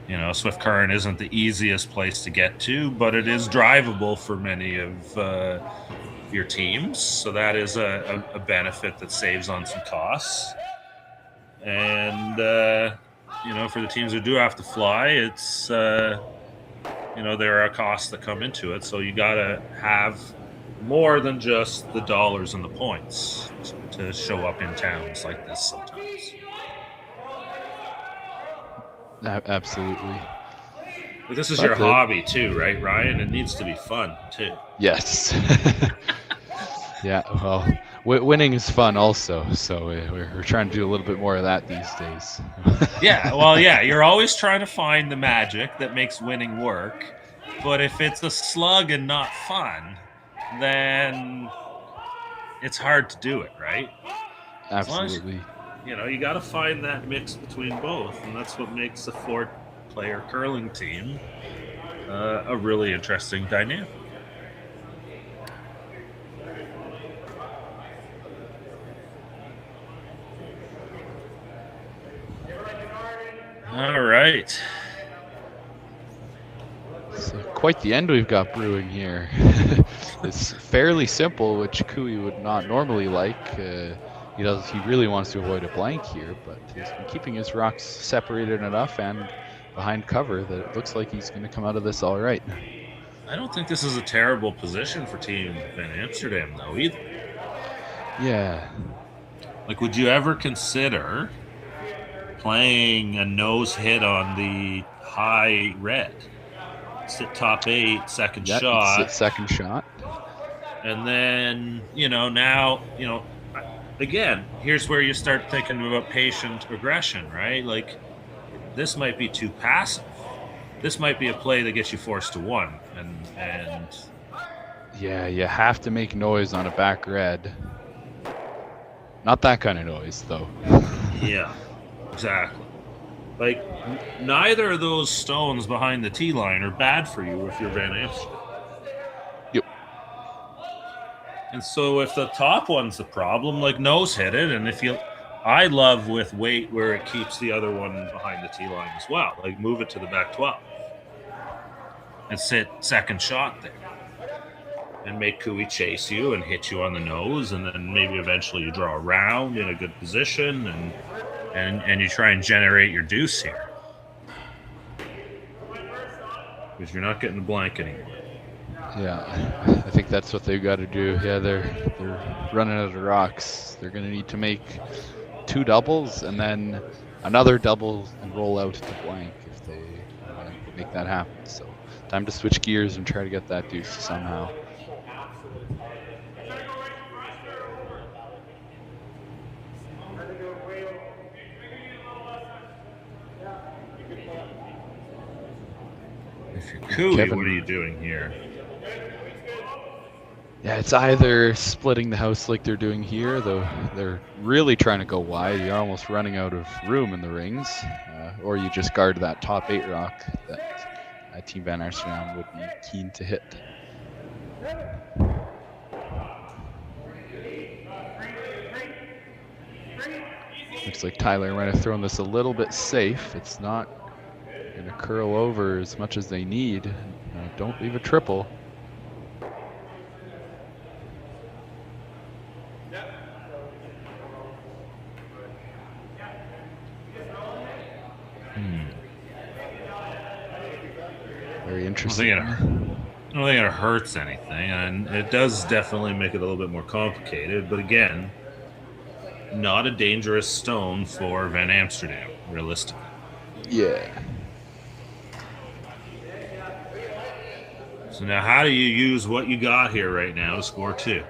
You know, Swift Current isn't the easiest place to get to, but it is drivable for many of your teams. So that is a benefit that saves on some costs. And, you know, for the teams who do have to fly, it's, you know, there are costs that come into it. So you got to have more than just the dollars and the points to show up in towns like this sometimes. Absolutely. But this is your hobby too, right, Ryan? It needs to be fun too. Yes. Yeah, well, winning is fun also, so we're trying to do a little bit more of that these days. Yeah, well, yeah, you're always trying to find the magic that makes winning work, but if it's a slug and not fun, then it's hard to do it, right? Absolutely. You know, you got to find that mix between both, and that's what makes a 4-player curling team a really interesting dynamic. All right. So quite the end we've got brewing here. It's fairly simple, which Kui would not normally like. He really wants to avoid a blank here, but he's been keeping his rocks separated enough and behind cover that it looks like he's going to come out of this all right. I don't think this is a terrible position for Team Van Amsterdam, though, either. Yeah. Like, would you ever consider playing a nose hit on the high red? Sit top 8, second shot. Sit second shot. And then, you know, now, you know, again, here's where you start thinking about patient aggression, right? Like, this might be too passive. This might be a play that gets you forced to 1. And yeah, you have to make noise on a back red. Not that kind of noise, though. Yeah, exactly. Like, neither of those stones behind the tee line are bad for you if you're Van Amsterdam. Yep. And so if the top one's the problem, like, nose hit it, and if you... I love with weight where it keeps the other one behind the tee line as well. Like, move it to the back 12 and sit second shot there and make Kui chase you and hit you on the nose, and then maybe eventually you draw around in a good position and you try and generate your deuce here because you're not getting the blank anymore. Yeah, I think that's what they've got to do. Yeah, they're running out of rocks. They're going to need to make 2 doubles and then another double and roll out to blank if they make that happen. So time to switch gears and try to get that deuce somehow. If you're Kui, what are you doing here? Yeah, it's either splitting the house like they're doing here, though they're really trying to go wide. You're almost running out of room in the rings, or you just guard that top 8 rock that Team Van Amsterdam would be keen to hit. Looks like Tyler might have thrown this a little bit safe. It's not going to curl over as much as they need. Don't leave a triple. Very interesting. I don't think it hurts anything, and it does definitely make it a little bit more complicated, but again, not a dangerous stone for Van Amsterdam, realistically. Yeah. So now how do you use what you got here right now to score 2?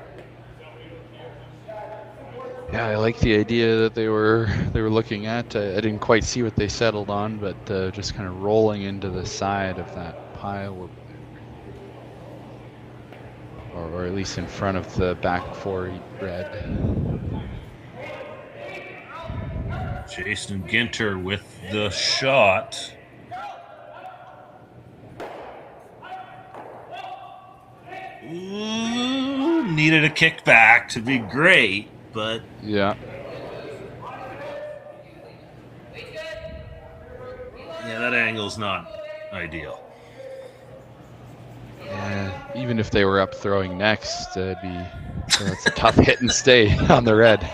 Yeah, I like the idea that they were looking at. I didn't quite see what they settled on, but just kind of rolling into the side of that pile, or at least in front of the back 4 red. Jason Ginter with the shot. Ooh, needed a kickback to be great, but yeah. Yeah, that angle's not ideal. Yeah, even if they were up throwing next, it's a tough hit and stay on the red.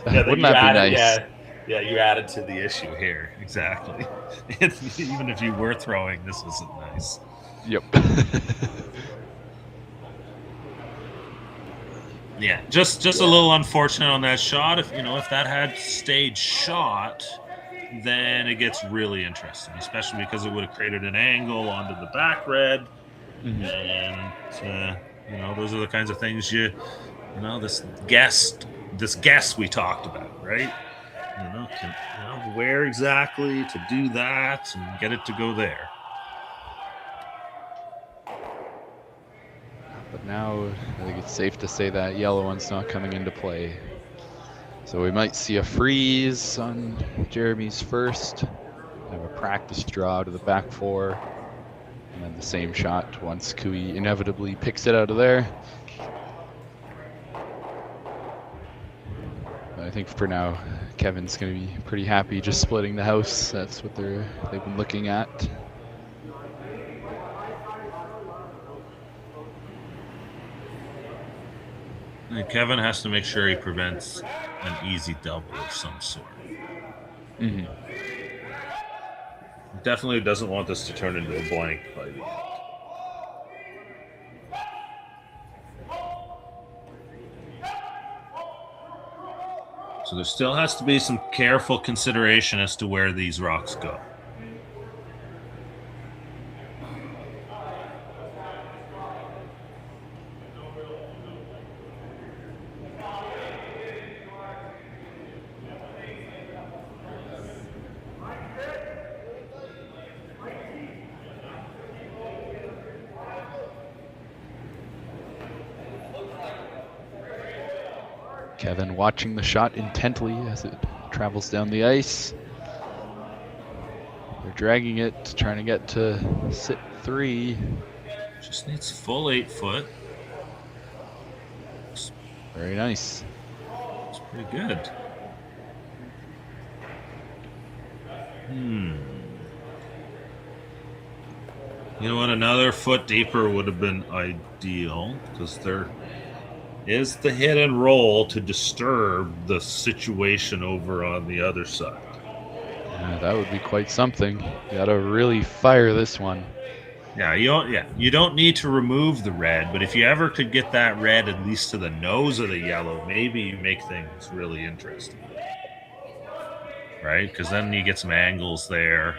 Wouldn't that be nice? Yeah, you added to the issue here. Exactly. Even if you were throwing, this isn't nice. Yep. Yeah, just a little unfortunate on that shot. If that had stayed shot, then it gets really interesting, especially because it would have created an angle onto the back red. Mm-hmm. And those are the kinds of things this guess we talked about, right? Where exactly to do that and get it to go there. But now I think it's safe to say that yellow one's not coming into play. So we might see a freeze on Jeremy's first. Have a practice draw to the back four. And then the same shot once Kui inevitably picks it out of there. But I think for now, Kevin's going to be pretty happy just splitting the house. That's what they've been looking at. And Kevin has to make sure he prevents an easy double of some sort. Mm-hmm. Definitely doesn't want this to turn into a blank by the end. So there still has to be some careful consideration as to where these rocks go. Kevin watching the shot intently as it travels down the ice. They're dragging it, trying to get to sit 3. Just needs full 8 foot. Very nice. It's pretty good. You know what? Another foot deeper would have been ideal because there is the hit and roll to disturb the situation over on the other side. Yeah, that would be quite something. You gotta really fire this one. Yeah, you don't need to remove the red, but if you ever could get that red at least to the nose of the yellow, maybe you make things really interesting. Right? Because then you get some angles there.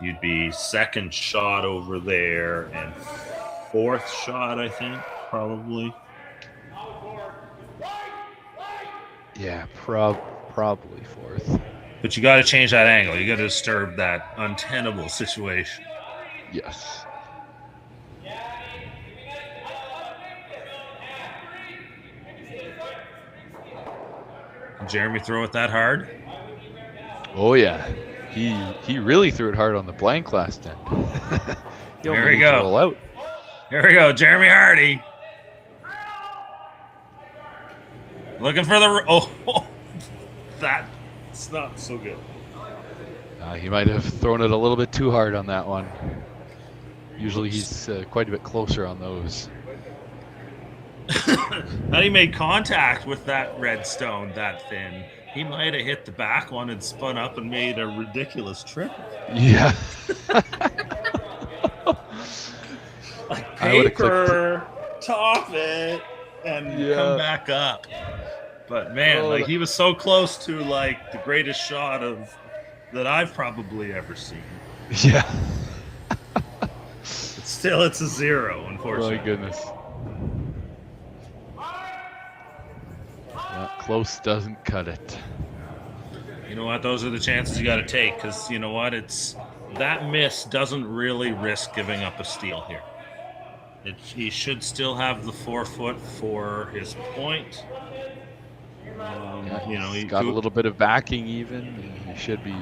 You'd be second shot over there and fourth shot, I think, probably. Yeah, probably fourth. But you got to change that angle. You got to disturb that untenable situation. Yes. Did Jeremy throw it that hard? Oh yeah, he really threw it hard on the blank last end. There we go. Here we go, Jeremy Hardy. Looking for the that's not so good. He might have thrown it a little bit too hard on that one. Usually he's quite a bit closer on those. Had he made contact with that red stone that thin, he might have hit the back one and spun up and made a ridiculous triple. Yeah. Like paper, top it, and come back up. But man, he was so close to like the greatest shot that I've probably ever seen. Yeah. But still, it's a 0, unfortunately. My goodness. Yeah, close doesn't cut it. You know what? Those are the chances you got to take because you know what? That miss doesn't really risk giving up a steal here. He should still have the 4 foot for his point. He's got a little bit of backing even. He should be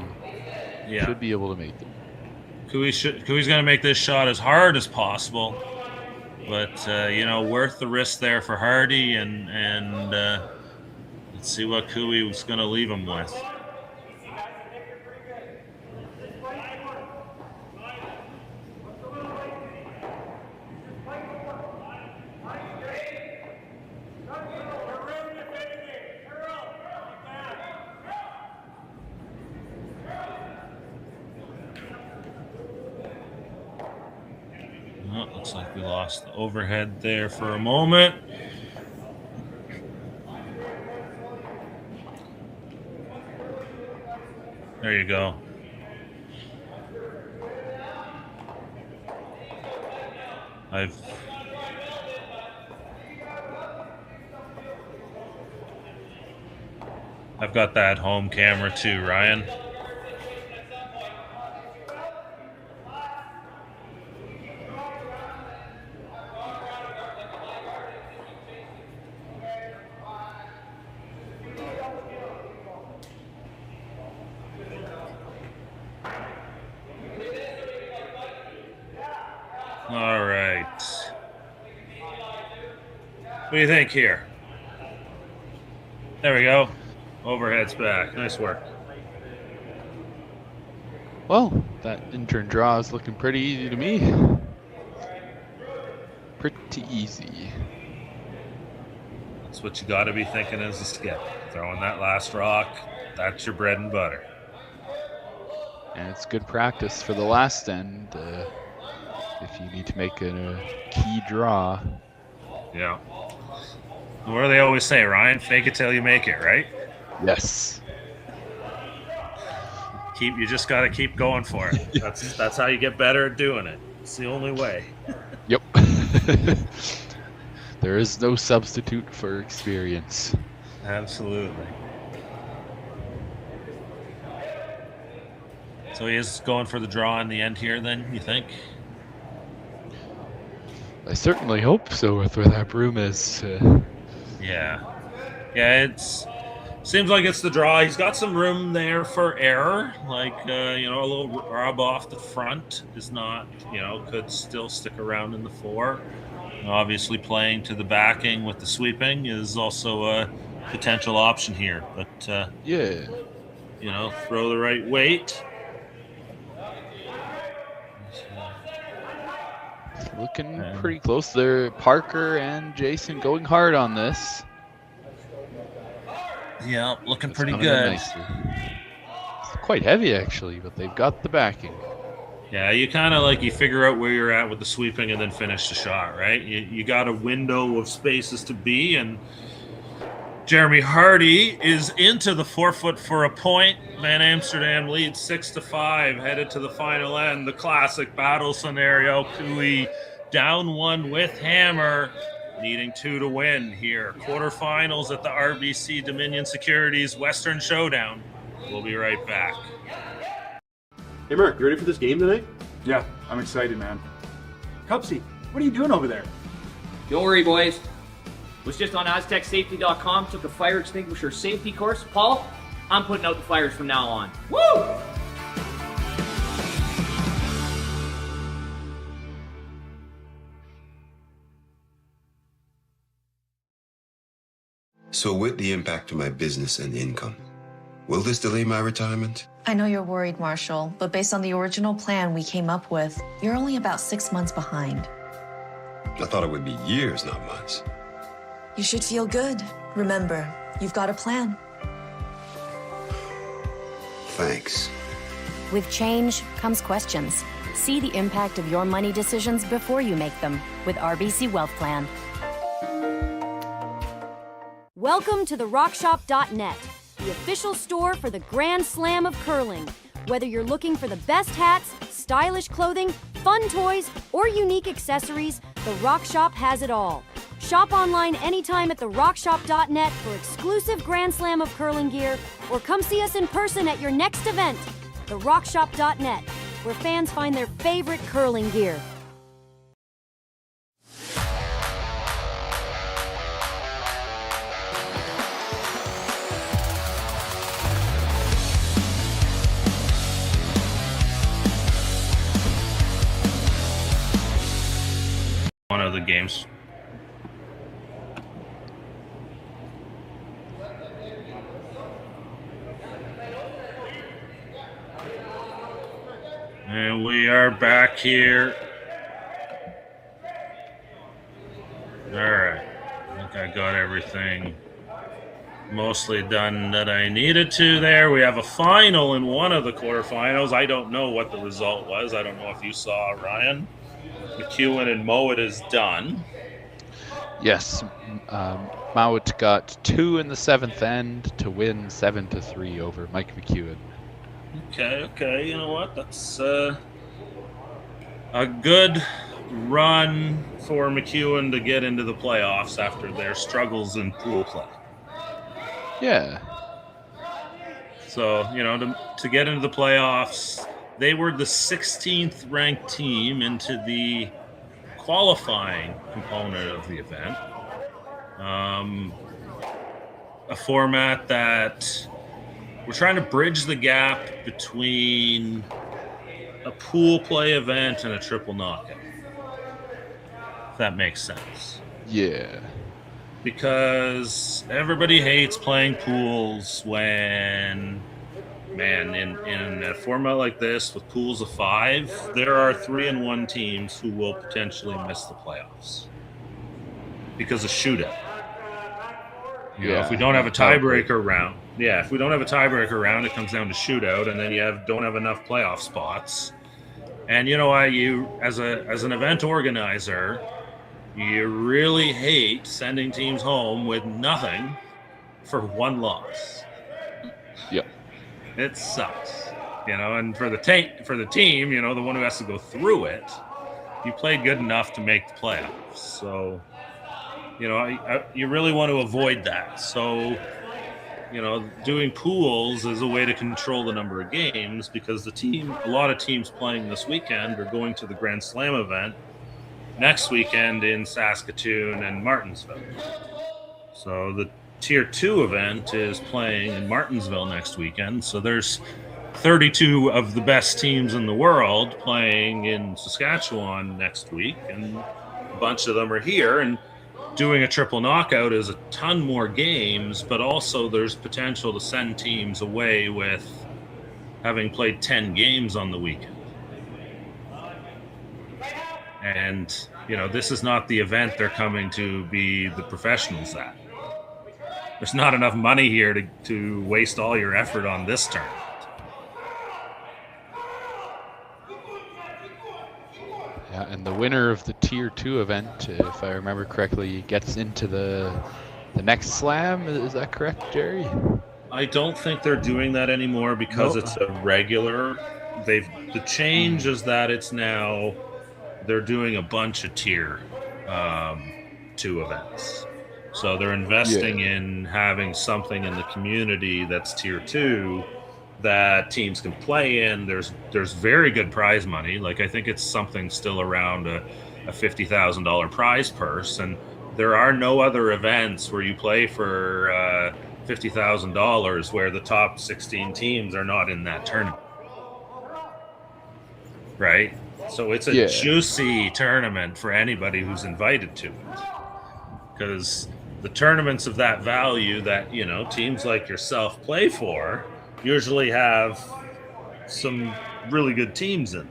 able to make it. Kui's going to make this shot as hard as possible, but worth the risk there for Hardy, and let's see what Kui was going to leave him with. Looks like we lost the overhead there for a moment. There you go. I've got that home camera too, Ryan. All right. What do you think here? There we go. Overhead's back. Nice work. Well, that intern draw is looking pretty easy to me. Pretty easy. That's what you got to be thinking as a skip. Throwing that last rock, that's your bread and butter. And it's good practice for the last end if you need to make a key draw. Yeah. What do they always say, Ryan? Fake it till you make it, right? Yes. You just got to keep going for it. That's how you get better at doing it. It's the only way. Yep. There is no substitute for experience. Absolutely. So he is going for the draw in the end here then, you think? I certainly hope so with where that broom is. Yeah. Yeah, it's... Seems like it's the draw. He's got some room there for error, like, a little rub off the front is not, could still stick around in the 4. Obviously, playing to the backing with the sweeping is also a potential option here. But, yeah. Throw the right weight. Looking pretty close there. Parker and Jason going hard on this. Yeah, looking pretty good. It's quite heavy, actually, but they've got the backing. Yeah, you kind of you figure out where you're at with the sweeping and then finish the shot, right? You got a window of spaces to be, and Jeremy Hardy is into the 4-foot for a point. Van Amsterdam leads 6-5, headed to the final end. The classic battle scenario. Cooey down 1 with hammer, needing 2 to win here. Quarterfinals at the RBC Dominion Securities Western Showdown. We'll be right back. Hey, Mark, you ready for this game tonight? Yeah, I'm excited, man. Cupsy, what are you doing over there? Don't worry, boys. Was just on AztecSafety.com, took a fire extinguisher safety course. Paul, I'm putting out the fires from now on. Woo! So with the impact to my business and income, will this delay my retirement? I know you're worried, Marshall, but based on the original plan we came up with, you're only about 6 months behind. I thought it would be years, not months. You should feel good. Remember, you've got a plan. Thanks. With change comes questions. See the impact of your money decisions before you make them with RBC Wealth Plan. Welcome to the RockShop.net, the official store for the Grand Slam of curling. Whether you're looking for the best hats, stylish clothing, fun toys, or unique accessories, the Rock Shop has it all. Shop online anytime at therockshop.net for exclusive Grand Slam of curling gear, or come see us in person at your next event. Therockshop.net, where fans find their favorite curling gear. One of the games. And we are back here. All right. I think I got everything mostly done that I needed to there. We have a final in one of the quarterfinals. I don't know what the result was. I don't know if you saw, Ryan. McEwen and Mowat is done. Yes, Mowat got 2 in the 7th end to win 7-3 over Mike McEwen. Okay. You know what? That's a good run for McEwen to get into the playoffs after their struggles in pool play. Yeah. So, to get into the playoffs, they were the 16th ranked team into the qualifying component of the event. A format that we're trying to bridge the gap between a pool play event and a triple knockout. If that makes sense. Yeah. Because everybody hates playing pools when, man, in a format like this with pools of 5, there are 3-1 teams who will potentially miss the playoffs because of shootout. If we don't have a tiebreaker round, it comes down to shootout, and then you don't have enough playoff spots. And you know why? As an event organizer, you really hate sending teams home with nothing for 1 loss. Yep. It sucks, and for the team, the one who has to go through it, you played good enough to make the playoffs. So, you really want to avoid that. So, doing pools is a way to control the number of games, because a lot of teams playing this weekend are going to the Grand Slam event next weekend in Saskatoon and Martinsville. So the Tier 2 event is playing in Martinsville next weekend. So there's 32 of the best teams in the world playing in Saskatchewan next week, and a bunch of them are here. And doing a triple knockout is a ton more games, but also there's potential to send teams away with having played 10 games on the weekend. And, this is not the event they're coming to be the professionals at. There's not enough money here to waste all your effort on this tournament. Yeah, and the winner of the Tier 2 event, if I remember correctly, gets into the next slam. Is that correct, Jerry? I don't think they're doing that anymore because it's a regular. The change is that it's now they're doing a bunch of Tier 2 events. So they're investing in having something in the community that's Tier 2 that teams can play in. There's very good prize money. Like, I think it's something still around a $50,000 prize purse, and there are no other events where you play for $50,000 where the top 16 teams are not in that tournament. Right? So it's a juicy tournament for anybody who's invited to it. Because the tournaments of that value that, teams like yourself play for usually have some really good teams in them.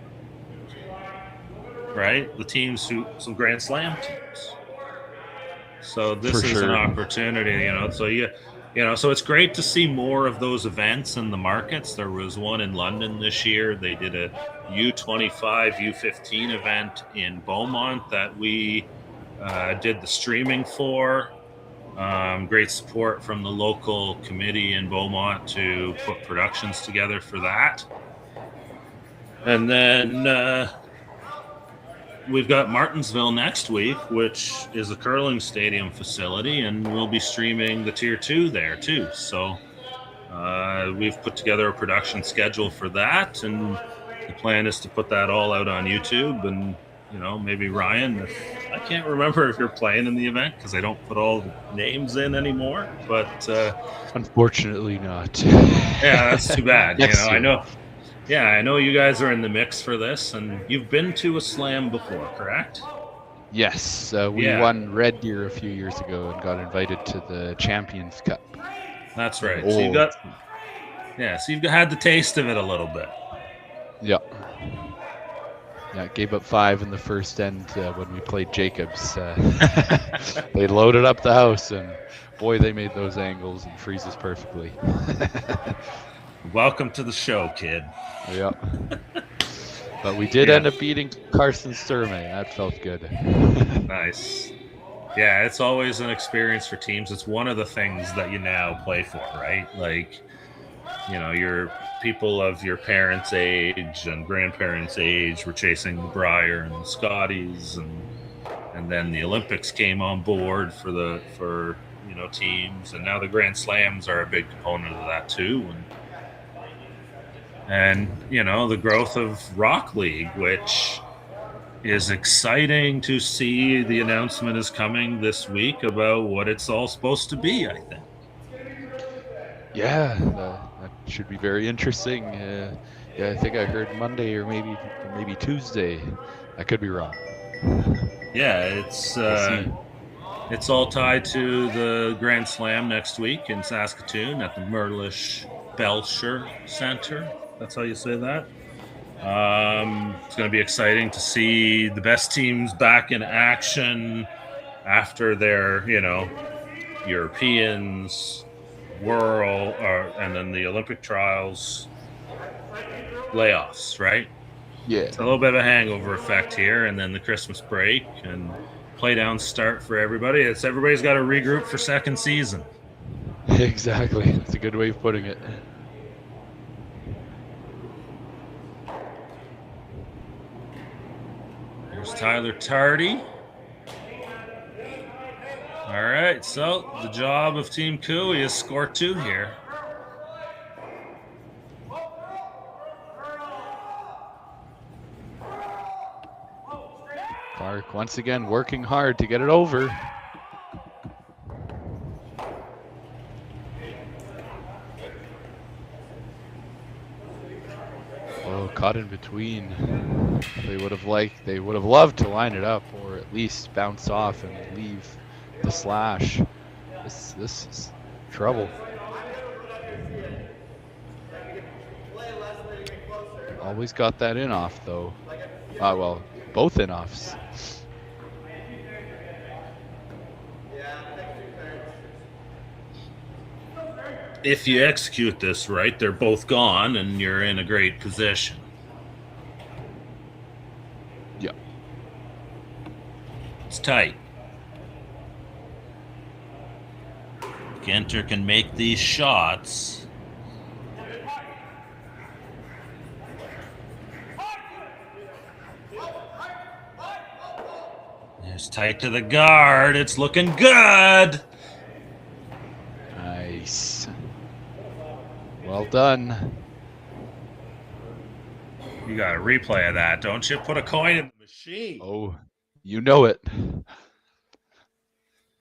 Right? Some Grand Slam teams. So this is an opportunity, so it's great to see more of those events in the markets. There was one in London this year. They did a U25, U15 event in Beaumont that we did the streaming for. Great support from the local committee in Beaumont to put productions together for that. And then we've got Martinsville next week, which is a curling stadium facility, and we'll be streaming the Tier 2 there too. So we've put together a production schedule for that, and the plan is to put that all out on YouTube. And maybe Ryan, I can't remember if you're playing in the event because I don't put all the names in anymore, but unfortunately not. Yeah, that's too bad. I know. Yeah, I know you guys are in the mix for this, and you've been to a slam before, correct? Yes, we won Red Deer a few years ago and got invited to the Champions Cup. That's right. So you've had the taste of it a little bit. Yeah. Yeah, gave up 5 in the first end when we played Jacobs. They loaded up the house, and boy, they made those angles and freezes perfectly. Welcome to the show, kid. Yeah. But we did end up beating Carson Sturmey. That felt good. Nice. Yeah, it's always an experience for teams. It's one of the things that you now play for, right? Like, you know, your people of your parents' age and grandparents' age were chasing the Brier and the Scotties, and then the Olympics came on board for teams, and now the Grand Slams are a big component of that too. And the growth of Rock League, which is exciting to see. The announcement is coming this week about what it's all supposed to be, I think. Yeah, that should be very interesting. Yeah, I think I heard Monday or maybe Tuesday. I could be wrong. Yeah, it's all tied to the Grand Slam next week in Saskatoon at the Merlish Belcher Center. That's how you say that. It's going to be exciting to see the best teams back in action after their, Europeans, World, and then the Olympic trials layoffs, right? Yeah. It's a little bit of a hangover effect here, and then the Christmas break and play down start for everybody. Everybody's got to regroup for second season. Exactly. That's a good way of putting it. There's Tyler Tardy. All right, so the job of Team Cooey is score 2 here. Clark once again working hard to get it over. Oh, caught in between. They would have loved to line it up, or at least bounce off and leave the slash. This is trouble. Always got that in off though. Well, both in offs. If you execute this right, they're both gone and you're in a great position. Yeah. It's tight. Ginter can make these shots. It's tight to the guard. It's looking good. Nice. Well done. You got a replay of that, don't you? Put a coin in the machine. Oh, you know it.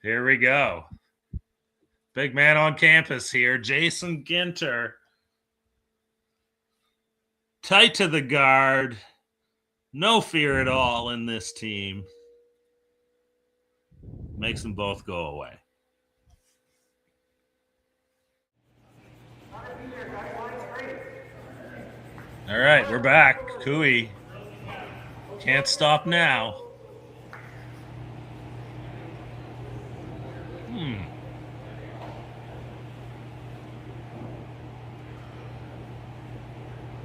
Here we go. Big man on campus here, Jason Ginter. Tight to the guard. No fear at all in this team. Makes them both go away. All right, we're back. Cooey can't stop now.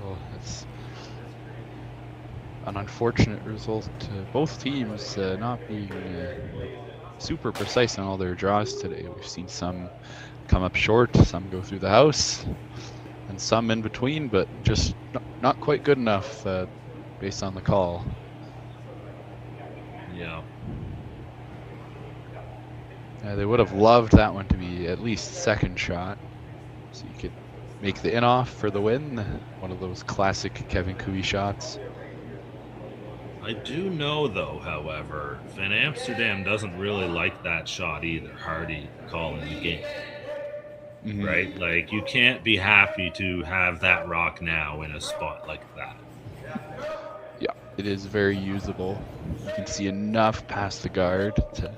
Well, it's an unfortunate result. Both teams not being super precise on all their draws today. We've seen some come up short, some go through the house, and some in between, but just not quite good enough based on the call. Yeah. They would have loved that one to be at least second shot, so you could make the in-off for the win. One of those classic Kevin Cooey shots. I do know, though, however, Van Amsterdam doesn't really like that shot either, Hardy calling the game. Mm-hmm. Right? Like, you can't be happy to have that rock now in a spot like that. Yeah, it is very usable. You can see enough past the guard to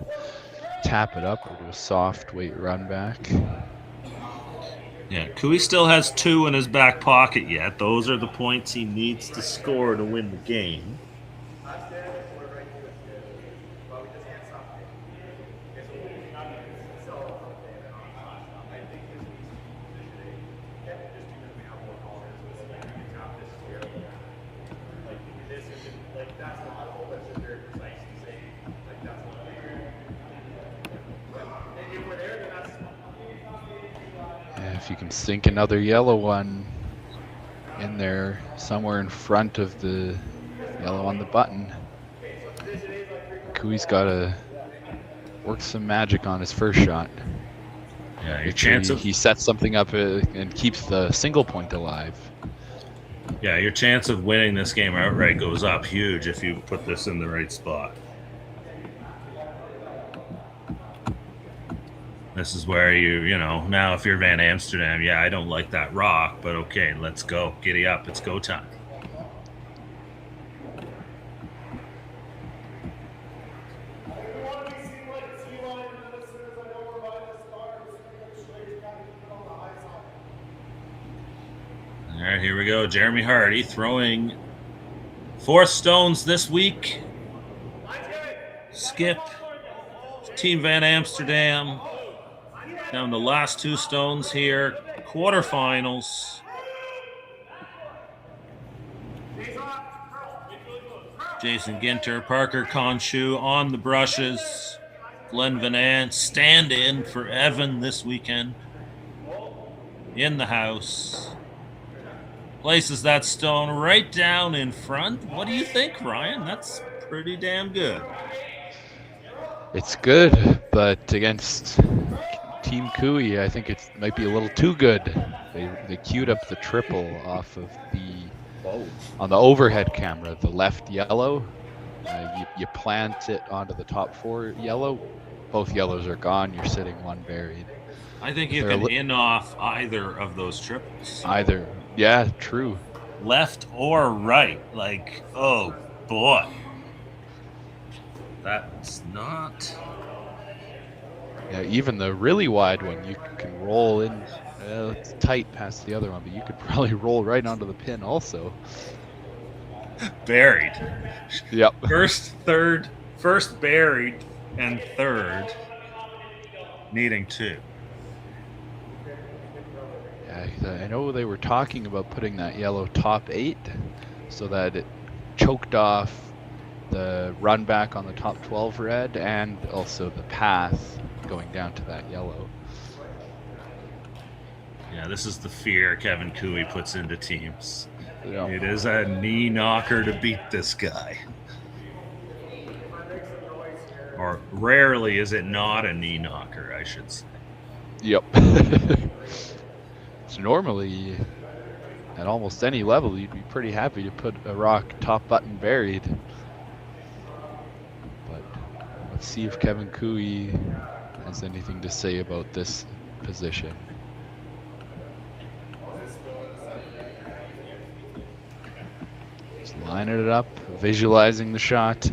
tap it up or do a soft weight run back. Yeah, Cooey still has 2 in his back pocket yet. Those are the points he needs to score to win the game. if you can sink another yellow one in there somewhere in front of the yellow on the button, Cooey's got to work some magic on his first shot. Yeah, your chance of he sets something up and keeps the single point alive. Yeah, your chance of winning this game outright goes up huge if you put this in the right spot. This is where you know, now if you're Van Amsterdam, yeah, I don't like that rock, but okay, let's go. Giddy up. It's go time. All right, here we go. Jeremy Hardy throwing 4 stones this week. Skip. Team Van Amsterdam. Down the last 2 stones here. Quarterfinals. Jason Ginter, Parker Conshu on the brushes. Glenn Van Ant stand in for Evan this weekend. In the house. Places that stone right down in front. What do you think, Ryan? That's pretty damn good. It's good, but against Team Cooey, I think it might be a little too good. They queued up the triple off of on the overhead camera, the left yellow. You plant it onto the top 4 yellow. Both yellows are gone. You're sitting 1 buried. I think you can in off either of those triples. Either. Yeah, true. Left or right. Like, oh boy. That's not... Yeah, even the really wide one, you can roll in. It's tight past the other one, but you could probably roll right onto the pin also. Buried. Yep. First buried and third needing 2. I know they were talking about putting that yellow top 8 so that it choked off the run back on the top 12 red and also the path going down to that yellow. Yeah, this is the fear Kevin Cooey puts into teams. Yeah. It is a knee knocker to beat this guy. Or rarely is it not a knee knocker, I should say. Yep. So normally, at almost any level, you'd be pretty happy to put a rock top button buried. But let's see if Kevin Cooey has anything to say about this position. Just lining it up, visualizing the shot.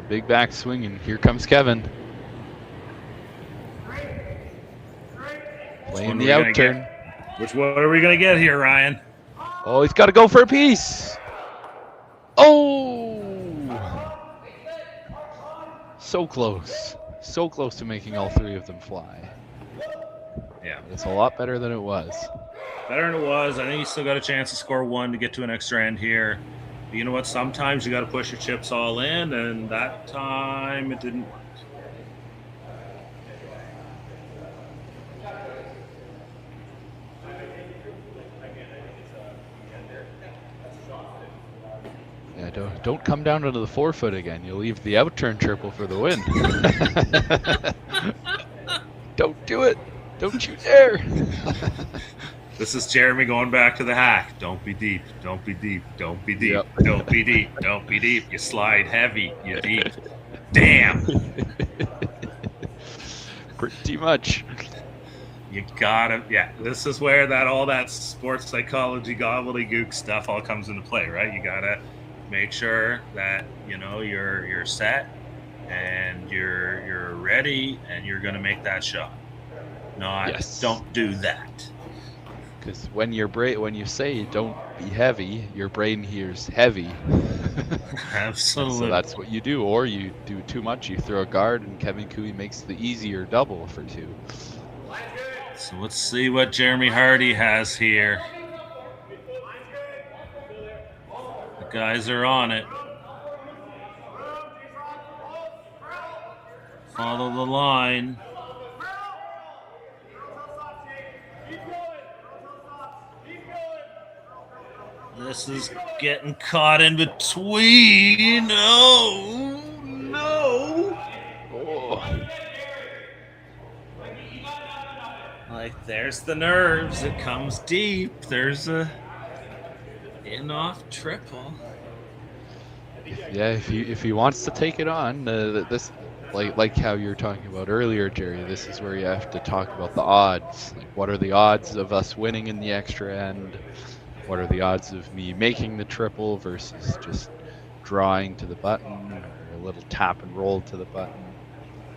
Big back swing, and here comes Kevin. Playing the out turn. Which one are we going to get here, Ryan? Oh, he's got to go for a piece. Oh! So close. So close to making all 3 of them fly. Yeah. It's a lot better than it was. Better than it was. I think you still got a chance to score 1 to get to an extra end here. But you know what? Sometimes you got to push your chips all in, and that time it didn't work. Yeah, don't come down into the 4-foot again. You'll leave the outturn triple for the win. Don't do it. Don't you dare. This is Jeremy going back to the hack. Don't be deep. Don't be deep. Don't be deep. Yep. Don't be deep. Don't be deep. You slide heavy. You deep. Damn. Pretty much. You gotta, yeah. This is where all that sports psychology gobbledygook stuff all comes into play, right? You gotta make sure that you're set and you're ready and you're going to make that shot. Don't do that. Because when you say don't be heavy, your brain hears heavy. Absolutely. So that's what you do. Or you do too much, you throw a guard, and Kevin Cooey makes the easier double for 2. So let's see what Jeremy Hardy has here. The guys are on it. Follow the line. This is getting caught in between. Oh, no. Oh. Like, there's the nerves. It comes deep. There's a in-off triple. Yeah, if he wants to take it on, this like how you were talking about earlier, Jerry. This is where you have to talk about the odds. Like, what are the odds of us winning in the extra end? What are the odds of me making the triple versus just drawing to the button or a little tap and roll to the button?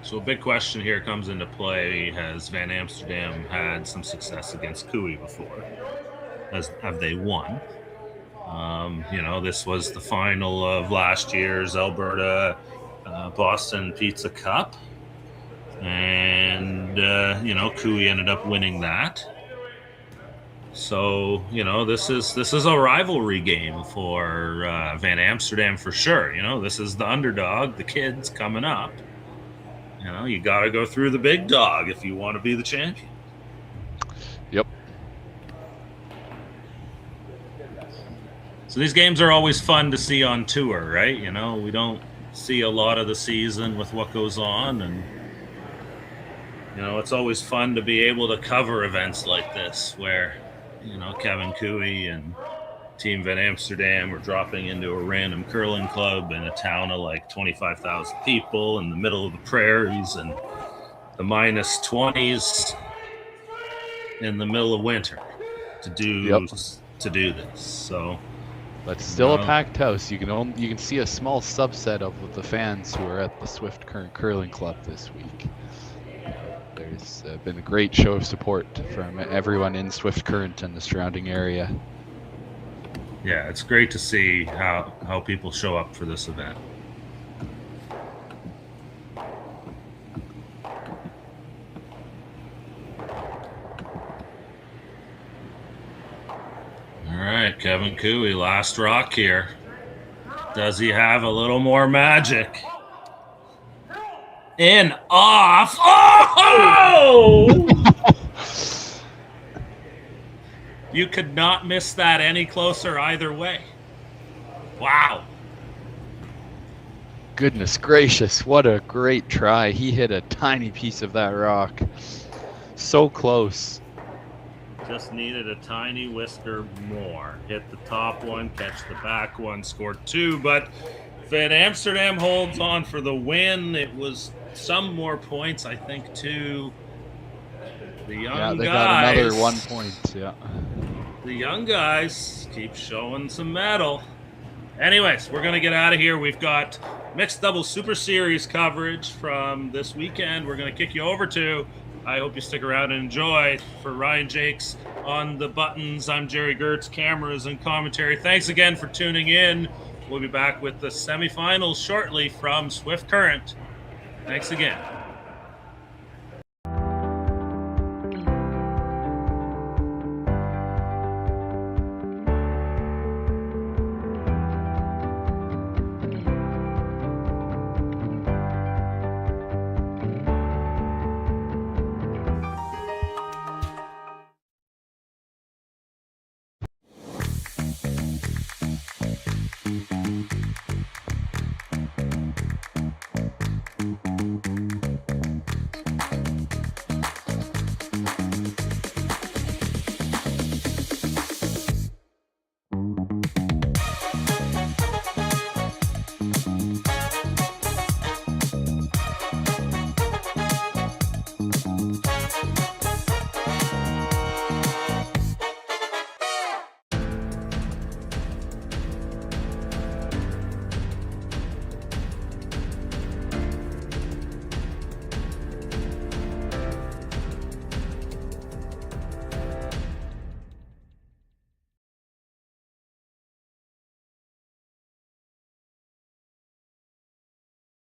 So a big question here comes into play. Has Van Amsterdam had some success against Cooey before? Have they won? This was the final of last year's Alberta Boston Pizza Cup. And, Cooey ended up winning that. So, this is a rivalry game for Van Amsterdam for sure. This is the underdog, the kids coming up. You got to go through the big dog if you want to be the champion. Yep. So these games are always fun to see on tour, right? We don't see a lot of the season with what goes on, and it's always fun to be able to cover events like this where Kevin Cooey and Team Van Amsterdam were dropping into a random curling club in a town of like 25,000 people in the middle of the prairies and the minus 20s in the middle of winter to do this. So, but still a packed house. You can see a small subset of the fans who are at the Swift Current Curling Club this week. There's been a great show of support from everyone in Swift Current and the surrounding area. Yeah, it's great to see how people show up for this event. All right, Kevin Cooey, last rock here. Does he have a little more magic? In, off. Oh! You could not miss that any closer either way. Wow. Goodness gracious, what a great try. He hit a tiny piece of that rock. So close. Just needed a tiny whisker more. Hit the top one, catch the back one, scored 2, but Van Amsterdam holds on for the win. It was some more points, I think, to the young guys. They got another 1 point, yeah. The young guys keep showing some mettle. Anyways, we're going to get out of here. We've got mixed double Super Series coverage from this weekend. We're going to kick you over to. I hope you stick around and enjoy. For Ryan Jakes on the buttons, I'm Jerry Gertz, cameras and commentary. Thanks again for tuning in. We'll be back with the semifinals shortly from Swift Current. Thanks again.